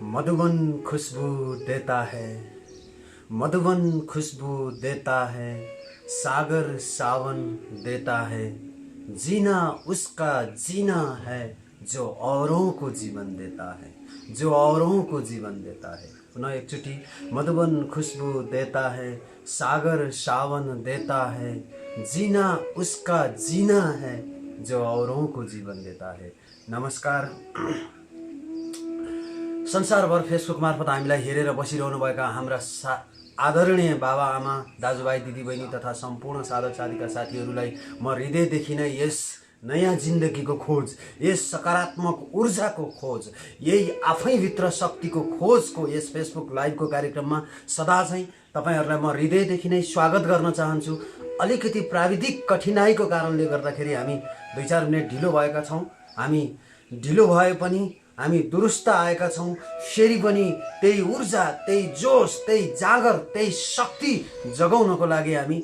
मधुबन खुशबू देता है, मधुबन खुशबू देता है, सागर सावन देता है। जीना उसका जीना है जो औरों को जीवन देता है, जो औरों को जीवन देता है। पुनः एकचोटि, मधुबन खुशबू देता है, सागर सावन देता है। जीना उसका जीना है जो औरों को जीवन देता है। नमस्कार। संसारभर फेसबुक मार्फत हामीलाई हेरेर बसिरहनुभएका हाम्रा आदरणीय बाबा आमा, दाजुभाइ, दिदीबहिनी तथा सम्पूर्ण साधक साधीका साथीहरूलाई म हृदयदेखि नै यस नयाँ जिन्दगीको खोज, यस सकारात्मक ऊर्जाको खोज, यही आफैभित्र शक्तिको खोजको यस फेसबुक लाइभको कार्यक्रममा सदा चाहिँ तपाईहरुलाई म हृदयदेखि नै स्वागत गर्न चाहन्छु। अलिकति प्राविधिक कठिनाइको कारणले गर्दाखेरि हामी 2-4 मिनेट ढिलो भएका छौं। हामी ढिलो भए पनि हामी दुरुस्त आएका छौं। फेरि पनि त्यही ऊर्जा, त्यही जोश, त्यही जागर, त्यही शक्ति जगाउनको लागि हामी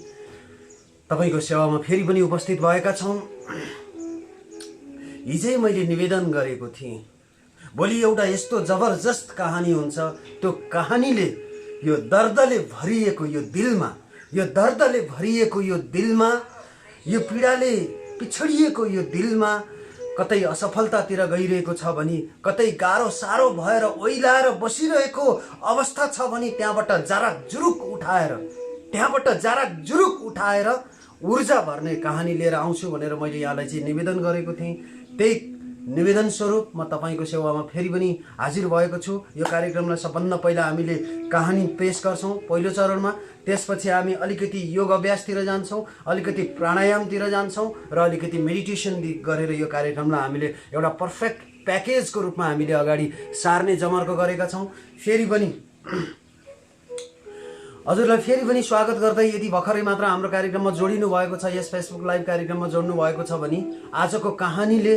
तपाईको सेवामा फेरि पनि उपस्थित भएका छौं। हिजै मैले निवेदन गरेको थिएँ, भोलि एउटा यस्तो जबरजस्त कहानी हुन्छ। त्यो कहानीले यो दर्दले भरिएको यो दिलमा, यो दर्दले भरिएको यो दिलमा, यो पीडाले पिछडिएको यो दिलमा कतै असफलतातिर गइरहेको छ भने, कतै गाह्रो सारो भएर ओइलाएर बसिरहेको अवस्था छ भने त्यहाँबाट जाराक जुरुक उठाएर ऊर्जा भर्ने कहानी लिएर आउँछु भनेर मैले यहाँलाई चाहिँ निवेदन गरेको थिएँ। त्यही निवेदन स्वरूप म तपाईको सेवामा फेरि पनि हाजिर भएको छु। यो कार्यक्रमलाई सबभन्दा पहिला हामीले कहानी पेश गर्छौं पहिलो चरणमा। त्यसपछि हामी अलिकति योग अभ्यासतिर जान्छौं, अलिकति प्राणायामतिर जान्छौं र अलिकति मेडिटेसन गरेर यो कार्यक्रमलाई हामीले एउटा पर्फेक्ट प्याकेजको रूपमा हामीले अगाडि सार्ने जमर्को गरेका छौं। फेरि पनि हजुरलाई फेरि पनि स्वागत गर्दै, यदि भर्खरै मात्र हाम्रो कार्यक्रममा जोडिनु भएको छ, यस फेसबुक लाइभ कार्यक्रममा जोड्नु भएको छ भने आजको कहानीले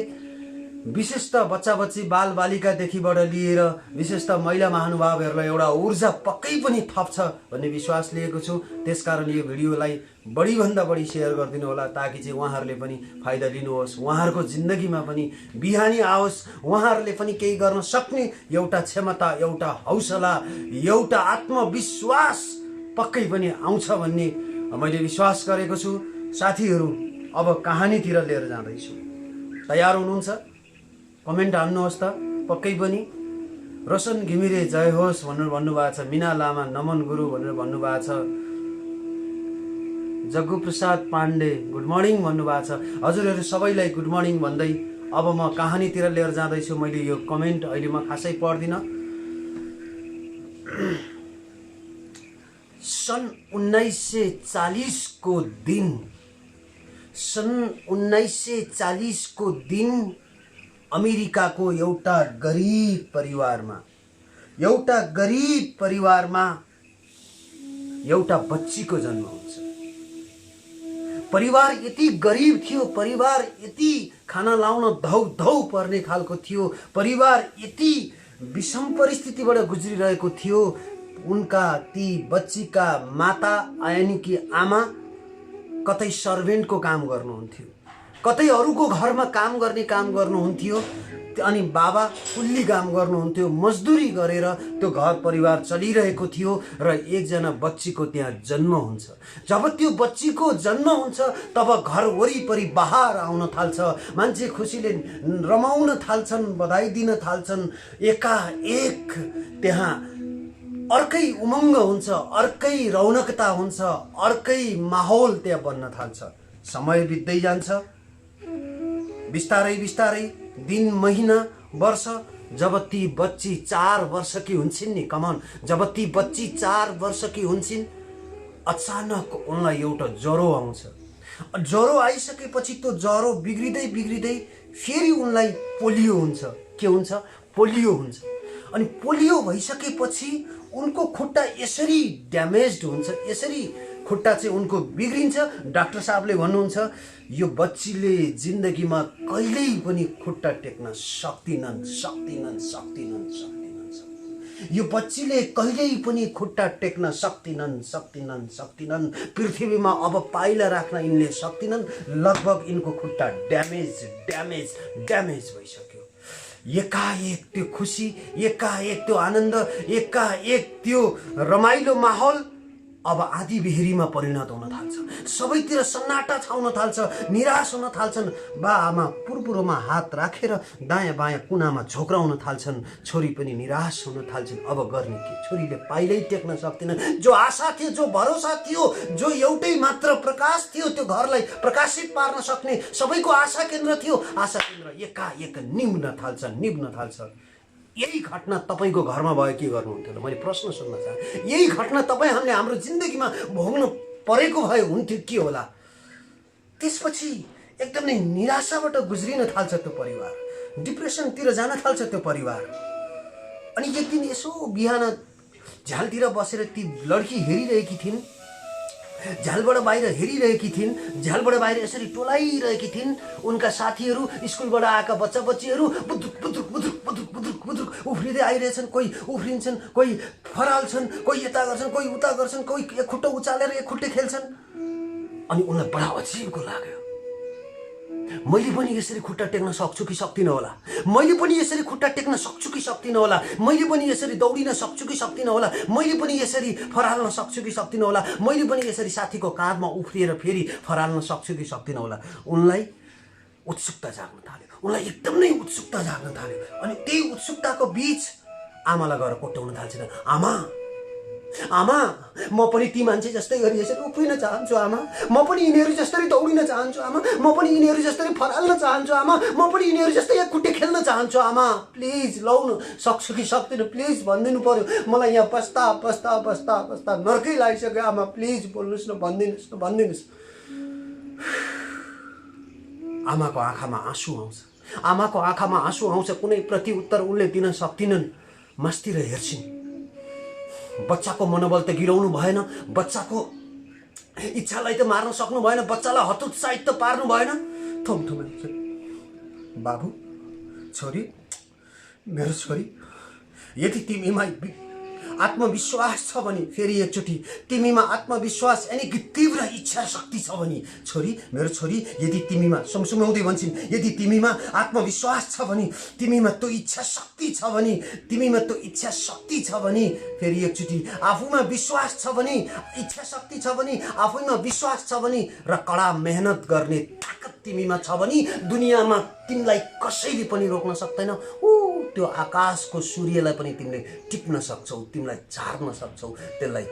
विशेषत बच्चा बच्ची बाल बालिकादेखिबाट लिएर विशेषत महिला महानुभावहरूलाई एउटा ऊर्जा पक्कै पनि थप्छ भन्ने विश्वास लिएको छु। त्यसकारण यो भिडियोलाई बढीभन्दा बढी सेयर गरिदिनु होला, ताकि चाहिँ उहाँहरूले पनि फाइदा लिनुहोस्, उहाँहरूको जिन्दगीमा पनि बिहानी आओस्, उहाँहरूले पनि केही गर्न सक्ने एउटा क्षमता, एउटा हौसला, एउटा आत्मविश्वास पक्कै पनि आउँछ भन्ने मैले विश्वास गरेको छु। साथीहरू, अब कहानीतिर लिएर जाँदैछु। तयार हुनुहुन्छ? कमेन्ट हान्नुहोस् त पक्कै पनि। रोशन घिमिरे जय होस् भनेर भन्नुभएको छ। मीना लामा नमन गुरु भनेर भन्नुभएको छ। जग्गु प्रसाद पाण्डे गुड मर्निङ भन्नुभएको छ। हजुरहरू सबैलाई गुड मर्निङ भन्दै अब म कहानीतिर लिएर जाँदैछु। मैले यो कमेन्ट अहिले म खासै पढ्दिन। सन् 1940 को दिन अमेरिकाको एउटा गरीब परिवारमा एउटा बच्चीको जन्म हुन्छ। परिवार यति गरीब थियो, परिवार यति खाना लाउन धौ पर्ने खालको थियो, परिवार यति विषम परिस्थितिबाट गुज्रिरहेको थियो। उनका ती बच्चीका माता यानी कि आमा कतै सर्भेन्टको काम गर्नुहुन्थ्यो, कतै अरूको घरमा काम गर्नुहुन्थ्यो, अनि बाबा कुल्ली काम गर्नुहुन्थ्यो। मजदुरी गरेर त्यो घर परिवार चलिरहेको थियो र एकजना बच्चीको त्यहाँ जन्म हुन्छ। जब त्यो बच्चीको जन्म हुन्छ तब घर वरिपरि बहार आउन थाल्छ, मान्छे खुसीले रमाउन थाल्छन्, बधाई दिन थाल्छन्। एकाएक त्यहाँ अर्कै उमङ्ग हुन्छ, अर्कै रौनकता हुन्छ, अर्कै माहौल त्यहाँ बन्न थाल्छ। समय बित्दै जान्छ, बिस्तारै बिस्तारै दिन, महिना, वर्ष। जब ती बच्ची 4 वर्षकी हुन्छन् नि, कमन, जब ती बच्ची 4 वर्षकी हुन्छन्, अचानक उनलाई एउटा ज्वरो आउँछ। ज्वरो आइसकेपछि त्यो ज्वरो बिग्रिँदै फेरि उनलाई पोलियो हुन्छ। के हुन्छ? पोलियो हुन्छ। अनि पोलियो भइसकेपछि उनको खुट्टा यसरी ड्यामेज्ड हुन्छ, यसरी खुट्टा चाहिँ उनको बिग्रिन्छ। डाक्टर साहबले भन्नुहुन्छ यो बच्चीले जिन्दगीमा कहिल्यै पनि खुट्टा टेक्न सक्दिनन्। यो बच्चीले कहिल्यै पनि खुट्टा टेक्न सक्दिनन्। पृथ्वीमा अब पाइला राख्न यिनले सक्दिनन्। लगभग यिनको खुट्टा ड्यामेज भइसक्यो। एकाएक त्यो खुसी, एकाएक त्यो आनन्द, एकाएक त्यो रमाइलो माहौल अब आधी बेहेरीमा परिणत हुन थाल्छ। सबैतिर सन्नाटा छाउन थाल्छ, निराश हुन थाल्छन्। बा आमा पुरपुरोमा हात राखेर दायाँ बायाँ कुनामा झोक्राउन थाल्छन्। छोरी पनि निराश हुन थाल्छन्। अब गर्ने के? छोरीले पाइलै टेक्न सक्दिन। जो आशा थियो, जो भरोसा थियो, जो एउटै मात्र प्रकाश थियो, त्यो घरलाई प्रकाशित पार्न सक्ने सबैको आशा केन्द्र थियो, आशा केन्द्र एकाएक निभ्न थाल्छ। यही घटना तपाईँको घरमा भयो के गर्नुहुन्थ्यो त? मैले प्रश्न सोध्न चाहे। यही घटना तपाईँ हामीले हाम्रो जिन्दगीमा भोग्नु परेको भए हुन्थ्यो के होला? त्यसपछि एकदमै निराशाबाट गुज्रिन थाल्छ त्यो परिवार, डिप्रेसनतिर जान थाल्छ त्यो परिवार। अनि एक दिन यसो बिहान झ्यालतिर बसेर ती लड्की हेरिरहेकी थिइन्, झ्यालबाट बाहिर हेरिरहेकी थिइन्, झ्यालबाट बाहिर यसरी टोलाइरहेकी थिइन्। उनका साथीहरू, स्कुलबाट आएका बच्चा बच्चीहरू बुद्रुक बुद्रुक बुद्रुक बुद्रुक बुद्रुक बुद्रुक उफ्रिँदै आइरहेछन्। कोही उफ्रिन्छन्, कोही फराल्छन्, कोही यता गर्छन्, कोही उता गर्छन्, कोही एक खुट्टो उचालेर एक खुट्टे खेल्छन्। अनि उनलाई बडा अजिबको लाग्यो। मैले पनि यसरी खुट्टा टेक्न सक्छु कि सक्दिनँ होला? मैले पनि यसरी खुट्टा टेक्न सक्छु कि सक्दिनँ होला? मैले पनि यसरी दौडिन सक्छु कि सक्दिनँ होला? मैले पनि यसरी फराल्न सक्छु कि सक्दिनँ होला? मैले पनि यसरी साथीको काँधमा उफ्रिएर फेरि फराल्न सक्छु कि सक्दिनँ होला? उनलाई उत्सुकता जाग्न थाल्यो, उनलाई एकदमै उत्सुकता जाग्न थाल्यो। अनि त्यही उत्सुकताको बीच आमालाई गएर कोट्याउन थाल्छन्। आमा, म पनि ती मान्छे जस्तै गरी यसरी उफ्रिन चाहन्छु आमा। म पनि यिनीहरू जस्तै दौडिन चाहन्छु आमा। म पनि यिनीहरू जस्तै फराल्न चाहन्छु आमा। म पनि यिनीहरू जस्तै एक खुट्टे खेल्न चाहन्छु आमा। प्लिज लाउनु सक्छु कि सक्दिनँ प्लिज भनिदिनु पर्यो। मलाई यहाँ बस्दा नर्कै लागिसक्यो आमा। प्लिज बोल्नुहोस् न, भनिदिनुहोस्। आमाको आँखामा आँसु आउँछ। आमाको आँखामा आँसु आउँछ। कुनै प्रतिउत्तर उनले दिन सक्दिनन्। मस्तिर हेर्छिन्। बच्चाको मनोबल त गिराउनु भएन, बच्चाको इच्छालाई त मार्न सक्नु भएन, बच्चालाई हतोत्साहित त पार्नु भएन। थोम बाबु, छोरी, मेरो छोरी, यदि तिमीमा आत्मविश्वास छ भने, फेरि एकचोटि, तिमीमा आत्मविश्वास यानि कि तीव्र इच्छा शक्ति छ भने, छोरी, मेरो छोरी, यदि तिमीमा सुमसुमाउँदै भन्छन्, यदि तिमीमा आत्मविश्वास छ भने, तिमीमा त्यो इच्छा शक्ति छ भने, तिमीमा त्यो इच्छा शक्ति छ भने, फेरि एकचोटि, आफूमा विश्वास छ भने, इच्छा शक्ति छ भने, आफूमा विश्वास छ भने र कडा मेहनत गर्ने ताकत तिमीमा छ भने, दुनियाँमा तिमीलाई कसैले पनि रोक्न सक्दैन। त्यो आकाशको सूर्यलाई पनि तिमीले टिप्न सक्छौ, तिमीलाई झार्न सक्छौ। त्यसलाई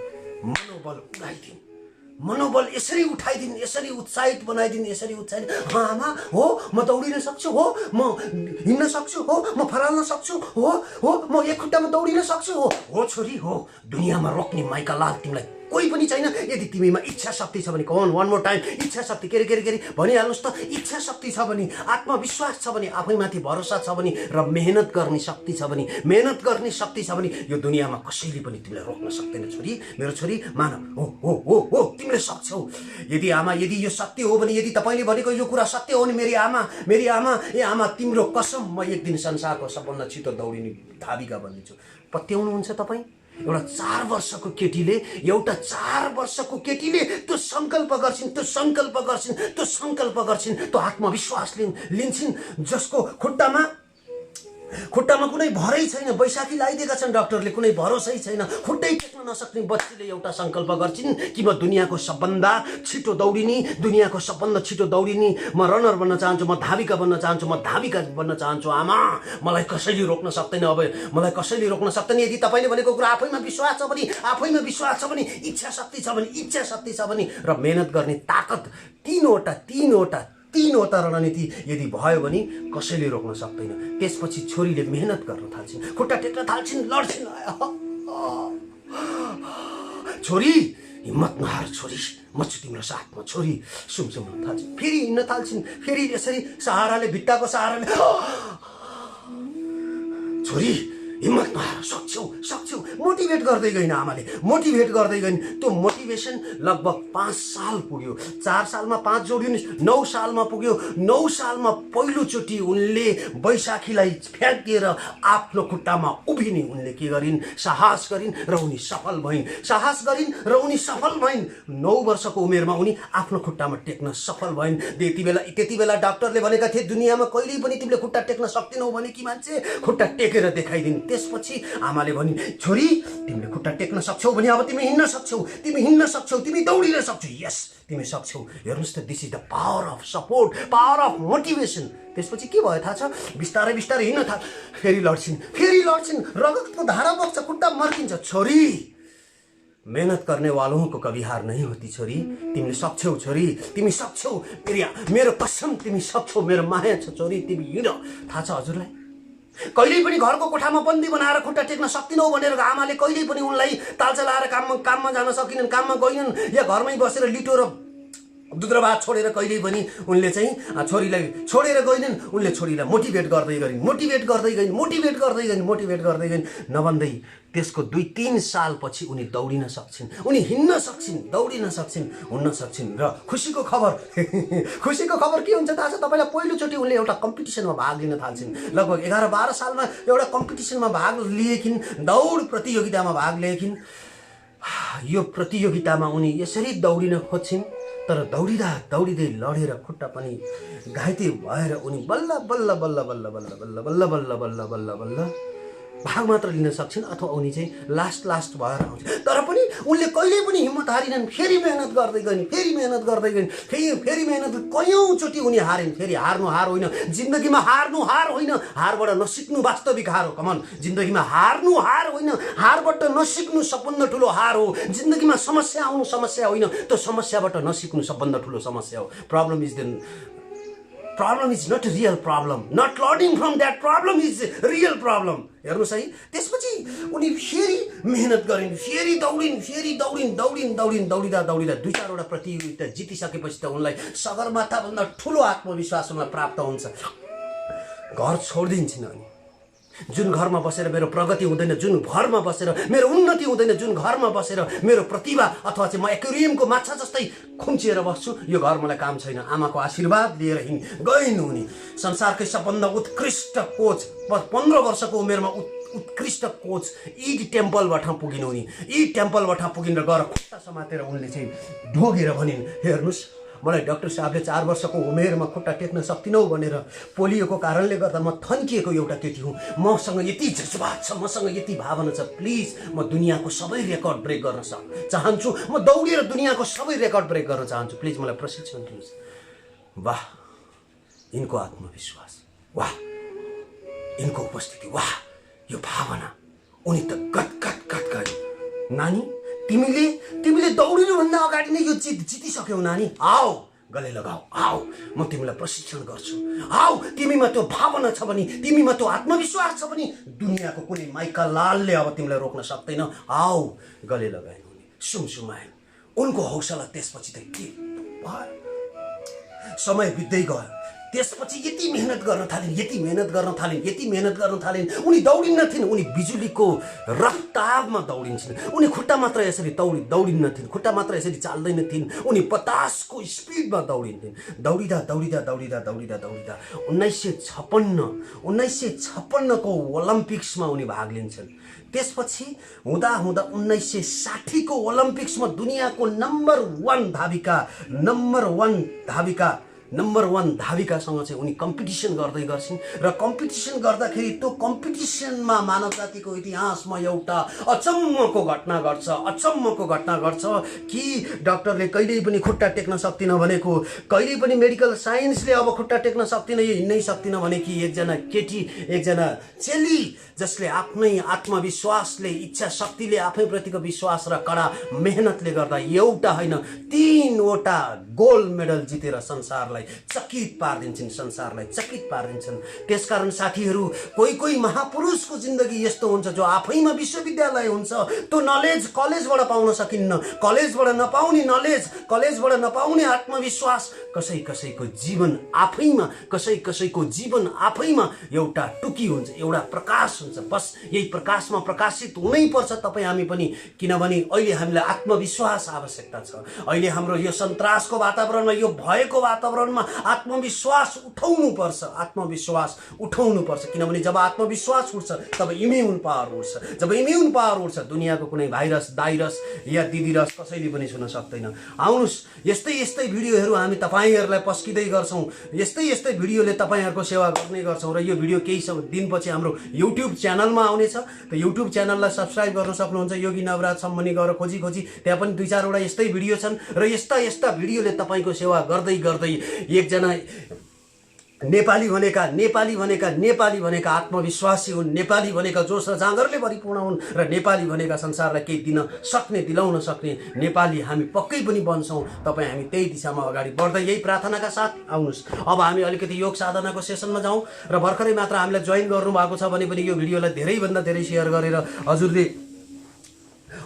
मनोबल यसरी उठाइदिन्, यसरी उत्साहित बनाइदिन्, यसरी उत्साहित। आमा, हो म दौडिन सक्छु, हो म हिँड्न सक्छु, हो म फराल्न सक्छु, हो म एक खुट्टामा दौडिन सक्छु, हो छोरी, हो। दुनियाँमा रोक्ने माइका लाल तिमीलाई कोही पनि छैन। यदि तिमीमा इच्छा शक्ति छ भने, कम वान मोर टाइम, इच्छा शक्ति, के अरे भनिहाल्नुहोस् त। इच्छा शक्ति छ भने, आत्मविश्वास छ भने, आफैमाथि भरोसा छ भने र मेहनत गर्ने शक्ति छ भने, यो दुनियाँमा कसैले पनि तिमीलाई रोक्न सक्दैन। छोरी, मेरो छोरी, मान, हो तिमीले सक्छौ। यदि यो सत्य हो भने, यदि तपाईँले भनेको यो कुरा सत्य हो भने, मेरी आमा, तिम्रो कसम, म एक दिन संसारको सबभन्दा छिटो दौडिने धाविका बन्नेछु। पत्याउनुहुन्छ तपाईँ? एउटा 4 वर्षको केटीले त्यो संकल्प गर्छिन्, त्यो आत्मविश्वास लिन्छन्, जसको खुट्टामा कुनै भरै छैन। बैशाखी लगाइदिएका छन् डाक्टरले, कुनै भरोसै छैन। खुट्टै टेक्न नसक्ने बच्चीले एउटा संकल्प गर्छिन् कि म दुनियाँको सबभन्दा छिटो दौडिने, म रनर बन्न चाहन्छु, म धाविका बन्न चाहन्छु। आमा, मलाई कसैले रोक्न सक्दैन। यदि तपाईँले भनेको कुरा आफैमा विश्वास छ भने, इच्छा शक्ति छ भने र मेहनत गर्ने ताकत, तीनवटा रणनीति यदि भयो भने कसैले रोक्न सक्दैन। त्यसपछि छोरीले मेहनत गर्न थाल्छिन्, खुट्टा टेक्न थाल्छिन्, लड्छिन्। छोरी, हिम्मत नहार छोरी, म छु तिम्रो साथमा। छोरी सुमसुम्न थाल्छिन्, फेरि हिँड्न थाल्छिन्, फेरि यसरी भित्ताको सहाराले, छोरी हिम्मत नहार, सक्छौ, मोटिभेट गर्दै गइन् आमाले, मोटिभेट गर्दै गइन्। त्यो मोटिभेसन लगभग 5 साल पुग्यो। 4 सालमा 5 जोडिनु 9 सालमा पुग्यो। 9 सालमा पहिलोचोटि उनले बैशाखीलाई फ्याँकिएर आफ्नो खुट्टामा उभिने उनले के गरिन्, साहस गरिन् र उनी सफल भइन्। साहस गरिन् र उनी सफल भइन्। 9 वर्षको उमेरमा उनी आफ्नो खुट्टामा टेक्न सफल भइन्। त्यति बेला डाक्टरले भनेका थिए दुनियाँमा कहिल्यै पनि तिमीले खुट्टा टेक्न सक्दैनौ भने कि मान्छे खुट्टा टेकेर देखाइदिन्। त्यसपछि आमाले भनिन्, छोरी तिमीले खुट्टा टेक्न सक्छौ भने अब तिमी हिँड्न सक्छौ, तिमी हिँड्न सक्छौ, तिमी दौडिन सक्छौ। यस, तिमी सक्छौ। हेर्नुस् त, this is the power of support, power of motivation. त्यसपछि के भयो थाहा छ? बिस्तारै बिस्तारै हिँड्न थाल। फेरि लड्छिन्, रगतको धारा बग्छ, खुट्टा मर्किन्छ। छोरी, मेहनत करने वालों को कभी हार नहीं होती छोरी। तिमीले सक्छौ छोरी, तिमी सक्छौ। मेरो कसम तिमी सक्छौ, मेरो माया छ छोरी, तिमी हिँड। थाहा छ हजुरलाई, कहिल्यै पनि घरको कोठामा बन्दी बनाएर खुट्टा टेक्न सक्दिनौ भनेर आमाले कहिल्यै पनि उनलाई तालचा लाएर काममा जान सकिनन्, काममा गइनन्, या घरमै बसेर लिटो र दुध र भात छोडेर कहिल्यै पनि उनले चाहिँ छोरीलाई छोडेर गइनन्। उनले छोरीलाई मोटिभेट गर्दै गइन्। नभन्दै त्यसको 2-3 सालपछि उनी दौडिन सक्छिन्, उनी हिँड्न सक्छिन्, दौडिन सक्छिन्, हुन्न सक्छिन्। र खुसीको खबर के हुन्छ थाहा छ तपाईलाई? पहिलोचोटि उनले एउटा कम्पिटिसनमा भाग लिन थाल्छिन्। लगभग 11-12 सालमा एउटा कम्पिटिसनमा भाग लिएकिन्, दौड प्रतियोगितामा भाग लिएकिन्। यो प्रतियोगितामा उनी यसरी दौडिन खोज्छिन्, तर दौडिँदै लडेर खुट्टा पनि घाइते भएर उनी बल्ल भाग मात्र लिन सक्छिन्, अथवा उनी चाहिँ लास्ट भएर आउँछ। तर पनि उनले कहिल्यै पनि हिम्मत हारिनन्। फेरि मेहनत गर्दै गइन्, फेरि मेहनत कयौँचोटि उनी हारिन्। फेरि हार होइन, जिन्दगीमा हार होइन, हारबाट नसिक्नु वास्तविक हार हो। कमन, जिन्दगीमा हार होइन, हारबाट नसिक्नु सबभन्दा ठुलो हार हो। जिन्दगीमा समस्या आउनु समस्या होइन, त्यो समस्याबाट नसिक्नु सबभन्दा ठुलो समस्या हो। Problem is not a real problem. Not learning from that problem is a real problem. हेर्नुस् है, त्यसपछि उनी फेरि मेहनत गरिन्, फेरि दौडिन्, दौडिँदा 2-4 वटा प्रतियोगिता जितिसकेपछि त उनलाई सगरमाथा भन्दा ठुलो आत्मविश्वास उनलाई प्राप्त हुन्छ। घर छोड्दिन्छन् अनि जुन घरमा बसेर मेरो प्रगति हुँदैन, जुन घरमा बसेर मेरो उन्नति हुँदैन, जुन घरमा बसेर मेरो प्रतिभा अथवा चाहिँ म एक्वेरियमको माछा जस्तै खुम्चिएर बस्छु, यो घर मलाई काम छैन। आमाको आशीर्वाद लिएर गइन् उनी। संसारकै सबभन्दा उत्कृष्ट कोच, 15 वर्षको उमेरमा उत्कृष्ट कोच ईड टेम्पलबाट पुगिन् उनी। ईड टेम्पलबाट पुगिन् र गएर खुट्टा समातेर उनले चाहिँ ढोगेर भनिन्, हेर्नुस् मलाई डाक्टर साहबले 4 वर्षको उमेरमा खुट्टा टेक्न सक्दिनौ भनेर पोलियोको कारणले गर्दा म थन्किएको एउटा केटी हुँ। मसँग यति जज्बात छ, मसँग यति भावना छ, प्लिज म दुनियाँको सबै रेकर्ड ब्रेक गर्न चाहन्छु। म दौडेर दुनियाँको सबै रेकर्ड ब्रेक गर्न चाहन्छु, प्लिज मलाई प्रशिक्षण दिनुहोस्। वाह, यिनको आत्मविश्वास, वाह यिनको उपस्थिति, वाह यो भावना। उनी त गदगद गए। नानी तिमीले दौडिनुभन्दा अगाडि नै यो जितिसक्यौ नानी। आओ गले लगाऊ, आओ म तिमीलाई प्रशिक्षण गर्छु। आओ, तिमीमा त्यो भावना छ भने, तिमीमा त्यो आत्मविश्वास छ भने दुनियाँको कुनै माइका लालले अब तिमीलाई रोक्न सक्दैन। आओ, गले लगाइन् उनी, सुमसुमाइन्। उनको हौसला त्यसपछि त के भयो? समय बित्दै गयो। त्यसपछि यति मेहनत गर्न थालिन्, उनी दौडिन्नथिन्, उनी बिजुलीको रफ्तारमा दौडिन्छन्। उनी खुट्टा मात्र यसरी दौडिन्नथिन्, खुट्टा मात्र यसरी चाल्दैनथिन्, उनी बतासको स्पिडमा दौडिन्थिन्। दौडिदा 1956 को ओलम्पिक्समा उनी भाग लिन्छन्। त्यसपछि हुँदा 1960 को ओलम्पिक्समा दुनियाँको नम्बर 1 धाविकासँग चाहिँ उनी कम्पिटिसन गर्दै गर्छिन्। र कम्पिटिसन गर्दाखेरि त्यो कम्पिटिसनमा मानव जातिको इतिहासमा एउटा अचम्मको घटना घट्छ कि डाक्टरले कहिल्यै पनि खुट्टा टेक्न सक्दिन भनेको, कहिल्यै पनि मेडिकल साइन्सले अब खुट्टा टेक्न सक्दिन, यो हिँड्नै सक्दिन भने कि एकजना चेली जसले आफ्नै आत्मविश्वासले, इच्छा शक्तिले, आफैप्रतिको विश्वास र कडा मेहनतले गर्दा एउटा होइन 3 वटा गोल्ड मेडल जितेर संसारलाई संसारलाई चकित पारिदिन्छन्, संसारलाई चकित पारिदिन्छन्। त्यसकारण साथीहरू, कोही कोही महापुरुषको जिन्दगी यस्तो हुन्छ जो आफैमा विश्वविद्यालय हुन्छ। त्यो नलेज कलेजबाट पाउन सकिन्न, कलेजबाट नपाउने नलेज, कलेजबाट नपाउने आत्मविश्वास, कसै कसैको जीवन आफैमा, कसै कसैको जीवन आफैमा एउटा टुकी हुन्छ, एउटा प्रकाश हुन्छ। बस यही प्रकाशमा प्रकाशित हुनैपर्छ तपाईँ हामी पनि, किनभने अहिले हामीलाई आत्मविश्वास आवश्यकता छ। अहिले हाम्रो यो सन्तासको वातावरणमा, यो भयको वातावरणमा आत्मविश्वास उठाउनुपर्छ, आत्मविश्वास उठाउनुपर्छ। किनभने जब आत्मविश्वास उठ्छ तब इम्युन पावर उठ्छ। जब इम्युन पावर उठ्छ दुनियाँको कुनै भाइरस, दाइरस या दिदिरस कसैले पनि छुन सक्दैन। आउनुहोस्, यस्तै यस्तै भिडियोहरू हामी तपाईँहरूलाई पस्किँदै गर्छौँ, यस्तै यस्तै भिडियोले तपाईँहरूको सेवा गर्ने गर्छौँ। र यो भिडियो केही दिनपछि हाम्रो युट्युब च्यानलमा आउनेछ। त युट्युब च्यानललाई सब्सक्राइब गर्न सक्नुहुन्छ। योगी नवराज सम्बन्धी गएर खोजी खोजी त्यहाँ पनि 2-4वटा यस्तै भिडियो छन्। र यस्ता यस्ता भिडियोले तपाईँको सेवा गर्दै गर्दै एकजना नेपाली भनेका आत्मविश्वासी हुन्, नेपाली भनेका जोस र जाँगरले परिपूर्ण हुन्, र नेपाली भनेका संसारलाई केही दिन सक्ने, दिलाउन सक्ने नेपाली हामी पक्कै पनि बन्छौँ। तपाईँ हामी त्यही दिशामा अगाडि बढ्दै यही प्रार्थनाका साथ आउनुहोस्। अब हामी अलिकति योग साधनाको सेसनमा जाउँ। र भर्खरै मात्र हामीलाई जोइन गर्नुभएको छ भने पनि यो भिडियोलाई धेरैभन्दा धेरै सेयर गरेर हजुरले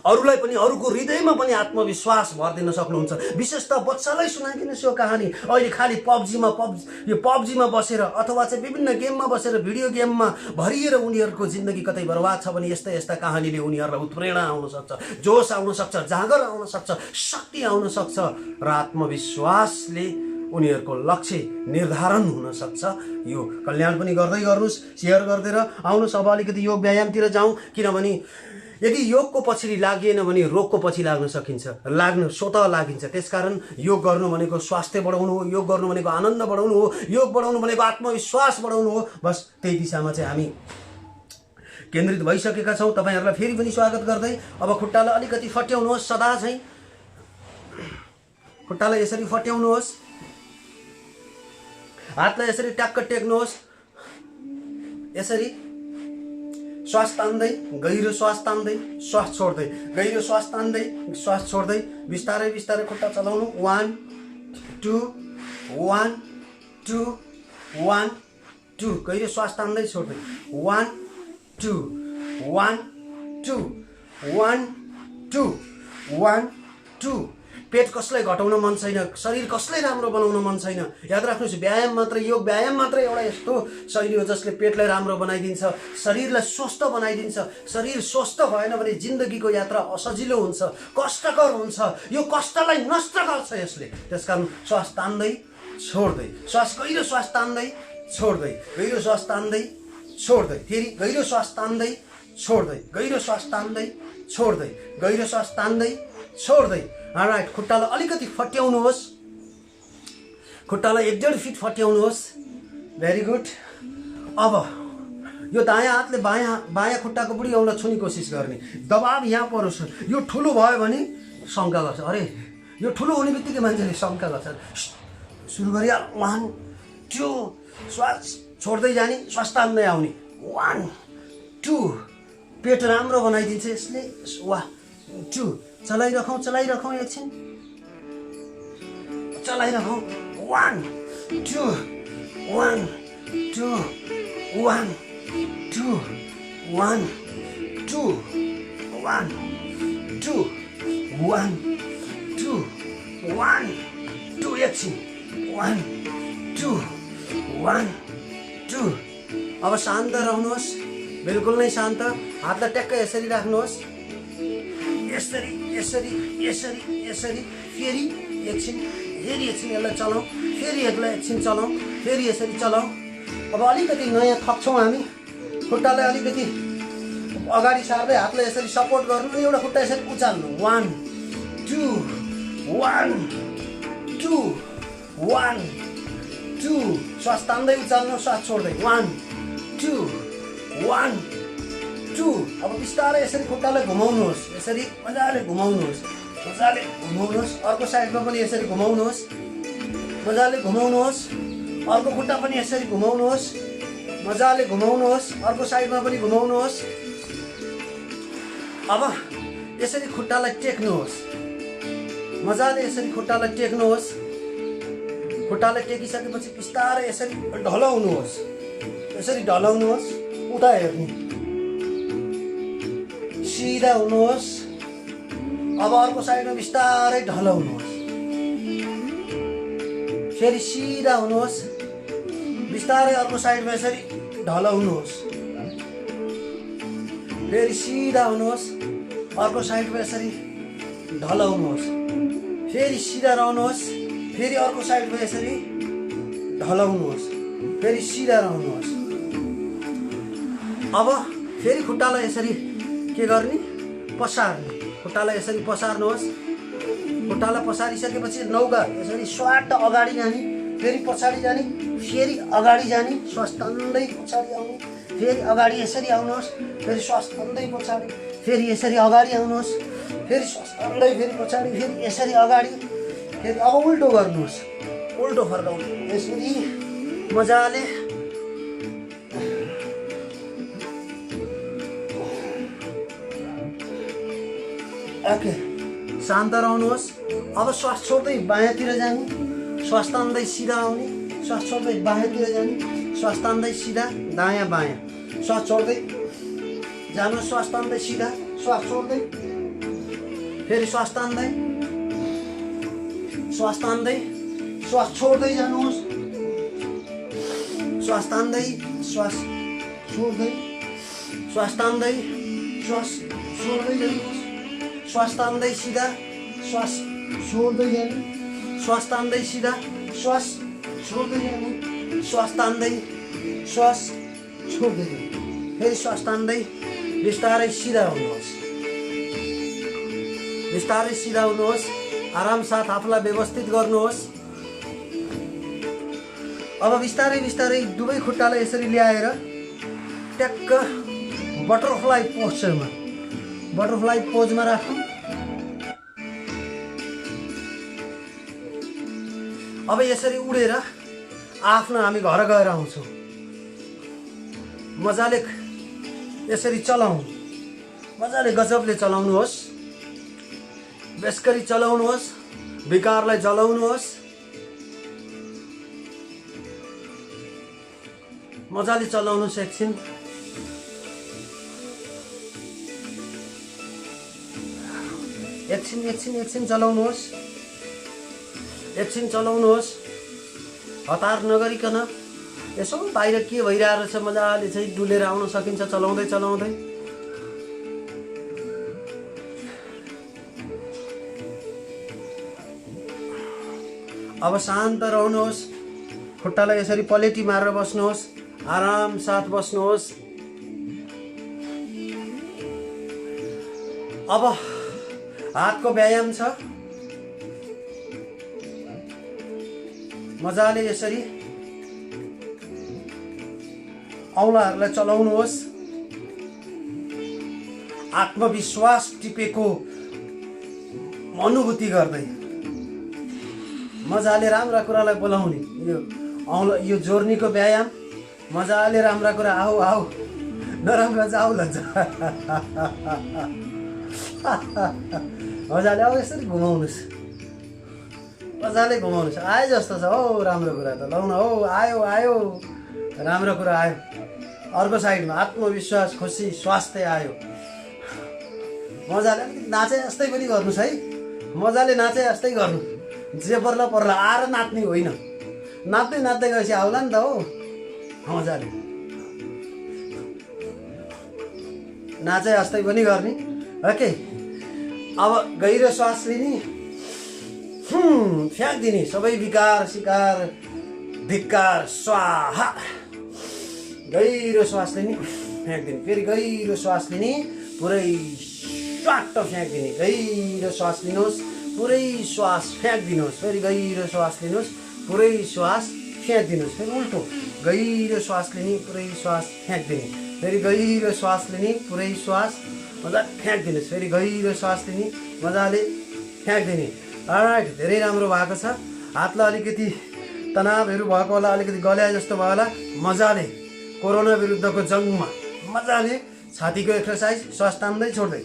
अरूलाई पनि, अरूको हृदयमा पनि आत्मविश्वास भरिदिन सक्नुहुन्छ। विशेषतः बच्चालाई सुनाइदिनुहोस् यो कहानी। अहिले खालि पब्जीमा बसेर अथवा चाहिँ विभिन्न गेममा बसेर, भिडियो गेममा भरिएर उनीहरूको जिन्दगी कतै बर्बाद छ भने यस्ता यस्ता कहानीले उनीहरूलाई उत्प्रेरणा आउन सक्छ, जोस आउन सक्छ, जाँगर आउन सक्छ, शक्ति आउन सक्छ, र आत्मविश्वासले उनीहरूको लक्ष्य निर्धारण हुन सक्छ। यो कल्याण पनि गर्दै गर्नुहोस्, सेयर गरिदिएर आउनुहोस्। अब अलिकति योग व्यायामतिर जाउँ, किनभने यदि योगको पछि लागिएन भने रोगको पछि लाग्न सकिन्छ, स्वतः लागिन्छ। त्यसकारण योग गर्नु भनेको स्वास्थ्य बढाउनु हो, योग गर्नु भनेको आनन्द बढाउनु हो, योग बढाउनु भनेको आत्मविश्वास बढाउनु हो। बस त्यही दिशामा चाहिँ हामी केन्द्रित भइसकेका छौँ। तपाईँहरूलाई फेरि पनि स्वागत गर्दै अब खुट्टालाई अलिकति फट्याउनुहोस्। सदा चाहिँ खुट्टालाई यसरी फट्याउनुहोस्, हातलाई यसरी ट्याक्क टेक्नुहोस्, यसरी श्वास तान्दै, गहिरो श्वास तान्दै, श्वास छोड्दै, गहिरो श्वास तान्दै, श्वास छोड्दै, बिस्तारै बिस्तारै खुट्टा चलाउनु। 1 2 1 2 1 2, गहिरो श्वास तान्दै छोड्दै, 1 2 1 2 1 2 1 2। पेट कसलाई घटाउन मन छैन, शरीर कसलाई राम्रो बनाउन मन छैन। याद राख्नुहोस्, व्यायाम मात्र, योग व्यायाम मात्र एउटा यस्तो शैली हो जसले पेटलाई राम्रो बनाइदिन्छ, शरीरलाई स्वस्थ बनाइदिन्छ। शरीर स्वस्थ भएन भने जिन्दगीको यात्रा असजिलो हुन्छ, कष्टकर हुन्छ। यो कष्टलाई नष्ट गर्छ यसले। त्यसकारण श्वास तान्दै छोड्दै, श्वास गहिरो श्वास तान्दै छोड्दै, गहिरो श्वास तान्दै छोड्दै, फेरि गहिरो श्वास तान्दै छोड्दै, गहिरो श्वास तान्दै छोड्दै, गहिरो श्वास तान्दै छोड्दै। राइट, खुट्टालाई अलिकति फट्याउनुहोस्, खुट्टालाई 1.5 फिट फट्याउनुहोस्। Very good. अब यो दायाँ हातले बायाँ खुट्टाको बुढी औँला छुने कोसिस गर्ने, दबाब यहाँ परोस्। यो ठुलो भयो भने शङ्का गर्छ, अरे यो ठुलो हुने बित्तिकै मान्छेले शङ्का गर्छ। सुरु गरिहाल। 1 2, श्वास छोड्दै जाने, श्वास तान्दै आउने। 1 2, पेट राम्रो बनाइदिन्छ यसले। 1 2, चलाइरखौँ एकछिन, चलाइरखौँ। 1 2 1 2 1 2 1 2 1 2 1 2 1 2, एकछिन। 1 2 1 2। अब शान्त रहनुहोस्, बिल्कुल नै शान्त। हातलाई ट्याक्क यसरी राख्नुहोस्, यसरी यसरी यसरी यसरी। फेरि एकछिन, फेरि एकछिन यसलाई चलाउँ, फेरि यसलाई एकछिन चलाउँ, फेरि यसरी चलाउँ। अब अलिकति नयाँ थप्छौँ हामी। खुट्टालाई अलिकति अगाडि सार्दै हातलाई यसरी सपोर्ट गर्नु, एउटा खुट्टा यसरी उचाल्नु। 1 2 1 2 1 2, श्वास तान्दै उचाल्नु, श्वास छोड्दै। 1 2 1 2। अब बिस्तारै यसरी खुट्टालाई घुमाउनुहोस्, यसरी मजाले घुमाउनुहोस्, मजाले घुमाउनुहोस्। अर्को साइडमा पनि यसरी घुमाउनुहोस्, मजाले घुमाउनुहोस्। अर्को खुट्टा पनि यसरी घुमाउनुहोस्, मजाले घुमाउनुहोस्। अर्को साइडमा पनि घुमाउनुहोस्। अब यसरी खुट्टालाई टेक्नुहोस्, मजाले यसरी खुट्टालाई टेक्नुहोस्। खुट्टालाई टेकिसकेपछि बिस्तारै यसरी ढलाउनुहोस्, यसरी ढलाउनुहोस्, उता हेर्नु, सिधा हुनुहोस्। अब अर्को साइडमा बिस्तारै ढलाउनुहोस्, फेरि सिधा हुनुहोस्, बिस्तारै अर्को साइडमा यसरी ढलाउनुहोस्, फेरि सिधा हुनुहोस्, अर्को साइडमा यसरी ढलाउनुहोस्, फेरि सिधा रहनुहोस्, फेरि अर्को साइडमा यसरी ढलाउनुहोस्, फेरि सिधा रहनुहोस्। अब फेरि खुट्टालाई यसरी के गर्ने, पसार्ने, खुट्टालाई यसरी पसार्नुहोस्। खुट्टालाई पसारिसकेपछि नौका यसरी स्वाट अगाडि जाने, फेरि पछाडि जाने, फेरि अगाडि जाने, श्वास तान्दै पछाडि आउनु, फेरि अगाडि यसरी आउनुहोस्, फेरि श्वास तान्दै पछाडि, फेरि यसरी अगाडि आउनुहोस्, फेरि श्वास तान्दै फेरि पछाडि, फेरि यसरी अगाडि, फेरि अब उल्टो गर्नुहोस्, उल्टो फर्काउनु, यसरी मजाले। ओके, शान्त रहनुहोस्। अब श्वास छोड्दै बायाँतिर जाने, श्वास तान्दै सिधा आउने, श्वास छोड्दै बायाँतिर जाने, श्वास तान्दै सिधा, दायाँ बायाँ, श्वास छोड्दै जानु, श्वास तान्दै सिधा, श्वास छोड्दै, फेरि श्वास तान्दै, श्वास तान्दै, श्वास छोड्दै जानुहोस्, श्वास तान्दै, श्वास छोड्दै, श्वास तान्दै, श्वास छोड्दै जानुहोस्, श्वास तान्दै सिधा, श्वास छोड्दै जानु, श्वास तान्दै सिधा, श्वास छोड्दै जानु, श्वास तान्दै, श्वास छोड्दै जानु, फेरि श्वास तान्दै बिस्तारै सिधा हुनुहोस्, बिस्तारै सिधा हुनुहोस्। आराम साथ आफूलाई व्यवस्थित गर्नुहोस्। अब बिस्तारै बिस्तारै दुवै खुट्टालाई यसरी ल्याएर ट्याक्क बटरफ्लाई पोस्चरमा, बटरफ्लाई पोजमा राख्नु। अब यसरी उडेर आफ्नो हामी घर गएर आउँछौँ। मजाले यसरी चलाउनु, मजाले गजबले चलाउनुहोस्, बेसकरी चलाउनुहोस्, विकारलाई जलाउनुहोस्, मजाले चलाउनुहोस्। एकछिन एकछिन एकछिन एकछिन चलाउनुहोस्, एकछिन चलाउनुहोस्, हतार नगरिकन। यसो बाहिर के भइरहेको रहेछ मजाले चाहिँ डुलेर आउन सकिन्छ चलाउँदै चलाउँदै। अब शान्त रहनुहोस्, खुट्टालाई यसरी पलेटी मारेर बस्नुहोस्, आराम साथ बस्नुहोस्। अब हातको व्यायाम छ, मजाले यसरी औँलाहरूलाई चलाउनुहोस्, आत्मविश्वास टिपेको अनुभूति गर्दै मजाले राम्रा कुरालाई बोलाउने। यो जोर्नीको व्यायाम, मजाले राम्रा कुरा आऊ आऊ, नराम्रा जाऊ लन्छ। मजाले अब यसरी घुमाउनुहोस्, मजाले घुमाउनुहोस्। आए जस्तो छ हौ राम्रो कुरा त, लाउन हौ आयो आयो, राम्रो कुरा आयो। अर्को साइडमा आत्मविश्वास, खुसी, स्वास्थ्य आयो। मजाले अलिकति नाचे जस्तै पनि गर्नुहोस् है, मजाले नाचे जस्तै गर्नु। जे पर्ला पर्ला आएर नाच्ने होइन, नाच्दै नाच्दै गएपछि आउला नि त हो। मजाले नाचे जस्तै पनि गर्ने। ओके, अब गहिरो श्वास लिने, फ्याँक्दिने सबै विकार सिकार धिक्कार स्वाहा। गहिरो श्वास लिने, फ्याँक्दिने, फेरि गहिरो श्वास लिने, पुरै स्वाट फ्याँक्दिने। गहिरो श्वास लिनुहोस्, पुरै श्वास फ्याँक्दिनुहोस्, फेरि गहिरो श्वास लिनुहोस्, पुरै श्वास फ्याँक्दिनुहोस्। फेरि उल्टो, गहिरो श्वास लिने, पुरै श्वास फ्याँक्दिने, फेरि गहिरो श्वास लिने, पुरै श्वास मजाले फ्याँक्दिनुहोस्, फेरि गहिरो श्वास लिने, मजाले फ्याँक्दिने। अलराइट, धेरै राम्रो भएको छ। हातलाई अलिकति तनावहरू भएको होला, अलिकति गल्याए जस्तो भयो होला। मजाले कोरोना विरुद्धको जङ्गमा मजाले छातीको एक्सर्साइज, श्वास तान्दै छोड्दै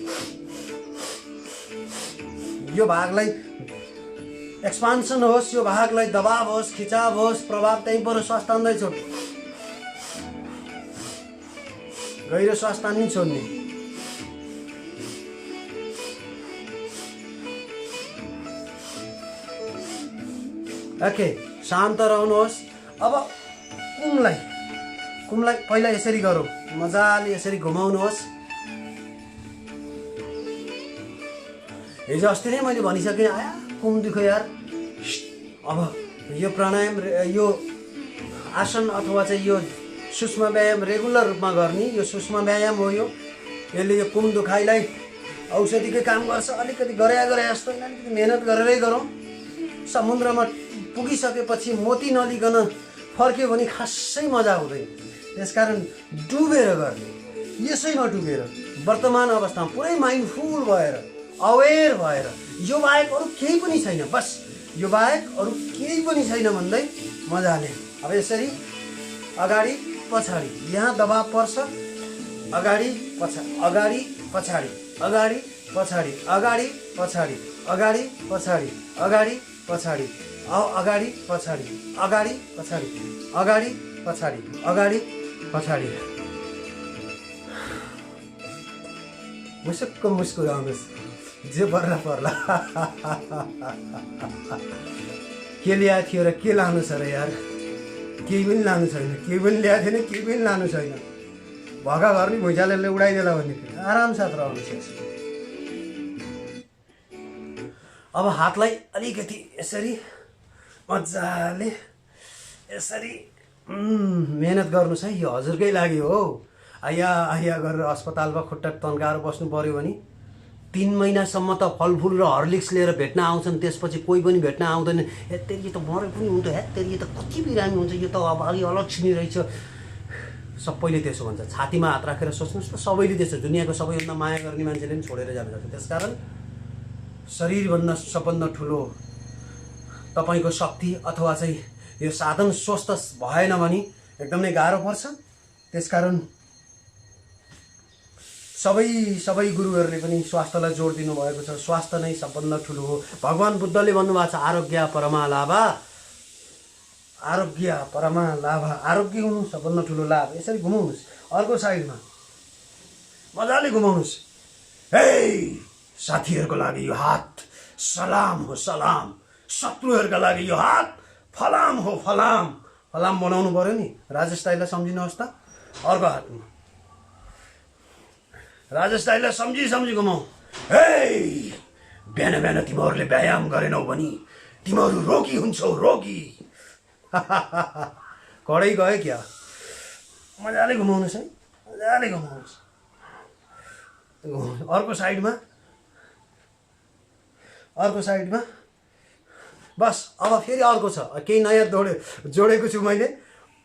यो भागलाई एक्सपान्सन होस्, यो भागलाई दबाव होस्, खिचाव होस्, प्रभाव त्यहीँ पर श्वास तान्दै छोड। गहिरो श्वास तान्ने छोड्ने। ओके, शान्त रहनुहोस्। अब कुमलाई पहिला यसरी गरौँ, मजाले यसरी घुमाउनुहोस्। हिजो अस्ति नै मैले भनिसकेँ, आया कुम दुख्यो यार। अब यो प्राणायाम, यो आसन अथवा चाहिँ यो सूक्ष्म व्यायाम रेगुलर रूपमा गर्ने, यो सूक्ष्म व्यायाम हो। यसले यो कुम दुखाइलाई औषधिकै काम गर्छ। अलिकति गरे जस्तो होइन, अलिकति मेहनत गरेरै गरौँ। समुद्रमा पुगिसकेपछि मोती नलिकन फर्क्यो भने खासै मजा हुँदैन। त्यसकारण डुबेर गर्ने, यसैमा डुबेर वर्तमान अवस्थामा पुरै माइन्डफुल भएर, अवेर भएर, यो बाहेक अरू केही पनि छैन, बस यो बाहेक अरू केही पनि छैन भन्दै मजाले। अब यसरी अगाडि पछाडि, यहाँ दबाब पर्छ, अगाडि पछाडि, अगाडि पछाडि, अगाडि पछाडि, अगाडि पछाडि, अगाडि पछाडि, अगाडि पछाडि, अगाडि पछाडि, अगाडि पछाडि, अगाडि पछाडि, अगाडि पछाडि। मुसुक्क मुस्कुराउनुहोस्, जे पर्ला पर्ला। के ल्याएको थियो र के लानु छ र यार? केही पनि लानु छैन, केही पनि ल्याएको थिएन, केही पनि लानु छैन। भगा घर नि भुइँचालोले उडाइदेला भन्ने थियो। आरामसाथ रहनुहोस्। अब हातलाई अलिकति यसरी मजाले यसरी मेहनत गर्नुहोस् है। यो हजुरकै लागि हो। आया आया गरेर अस्पतालमा खुट्टा तन्काएर बस्नु पऱ्यो भने 3 महिनासम्म त फलफुल र हर्लिक्स लिएर भेट्न आउँछन्, त्यसपछि कोही पनि भेट्न आउँदैन। हेत्तेरी त मरे पनि हुन्छ, हेत्तेरी त कति बिरामी हुन्छ, यो त अब अलि अलक्षिणी रहेछ। सबैले त्यसो भन्छ। छातीमा हात राखेर सोच्नुहोस् त, सबैले त्यसो। दुनियाँको सबैभन्दा माया गर्ने मान्छेले पनि छोडेर जान्छ। त्यसकारण शरीरभन्दा सबभन्दा ठुलो तपाईँको शक्ति अथवा चाहिँ यो साधन स्वस्थ भएन भने एकदमै गाह्रो पर्छ। त्यसकारण सबै गुरुहरूले पनि स्वास्थ्यलाई जोड दिनुभएको छ। स्वास्थ्य नै सबभन्दा ठुलो हो। भगवान् बुद्धले भन्नुभएको छ, आरोग्य परमा लाभ, आरोग्य परमा लाभ। आरोग्य हुनु सबभन्दा ठुलो लाभ। यसरी घुमाउनुहोस्, अर्को साइडमा मजाले घुमाउनुहोस्। हे साथीहरूको लागि यो हात सलाम हो, सलाम। शत्रुहरूका लागि यो हात फलाम हो, फलाम। फलाम बनाउनु पर्यो नि। राजेश दाइलाई सम्झिनुहोस् त। अर्को हातमा राजेश दाइलाई सम्झी घुमाऊ। हे बिहान बिहान तिमीहरूले व्यायाम गरेनौ भने तिमीहरू रोगी हुन्छौ, रोगी। कडै गयो क्या। मजाले घुमाउनुहोस् है, मजाले घुमाउनुहोस्। अर्को साइडमा बस। अब फेरि अर्को छ, केही नयाँ जोडेको छु मैले।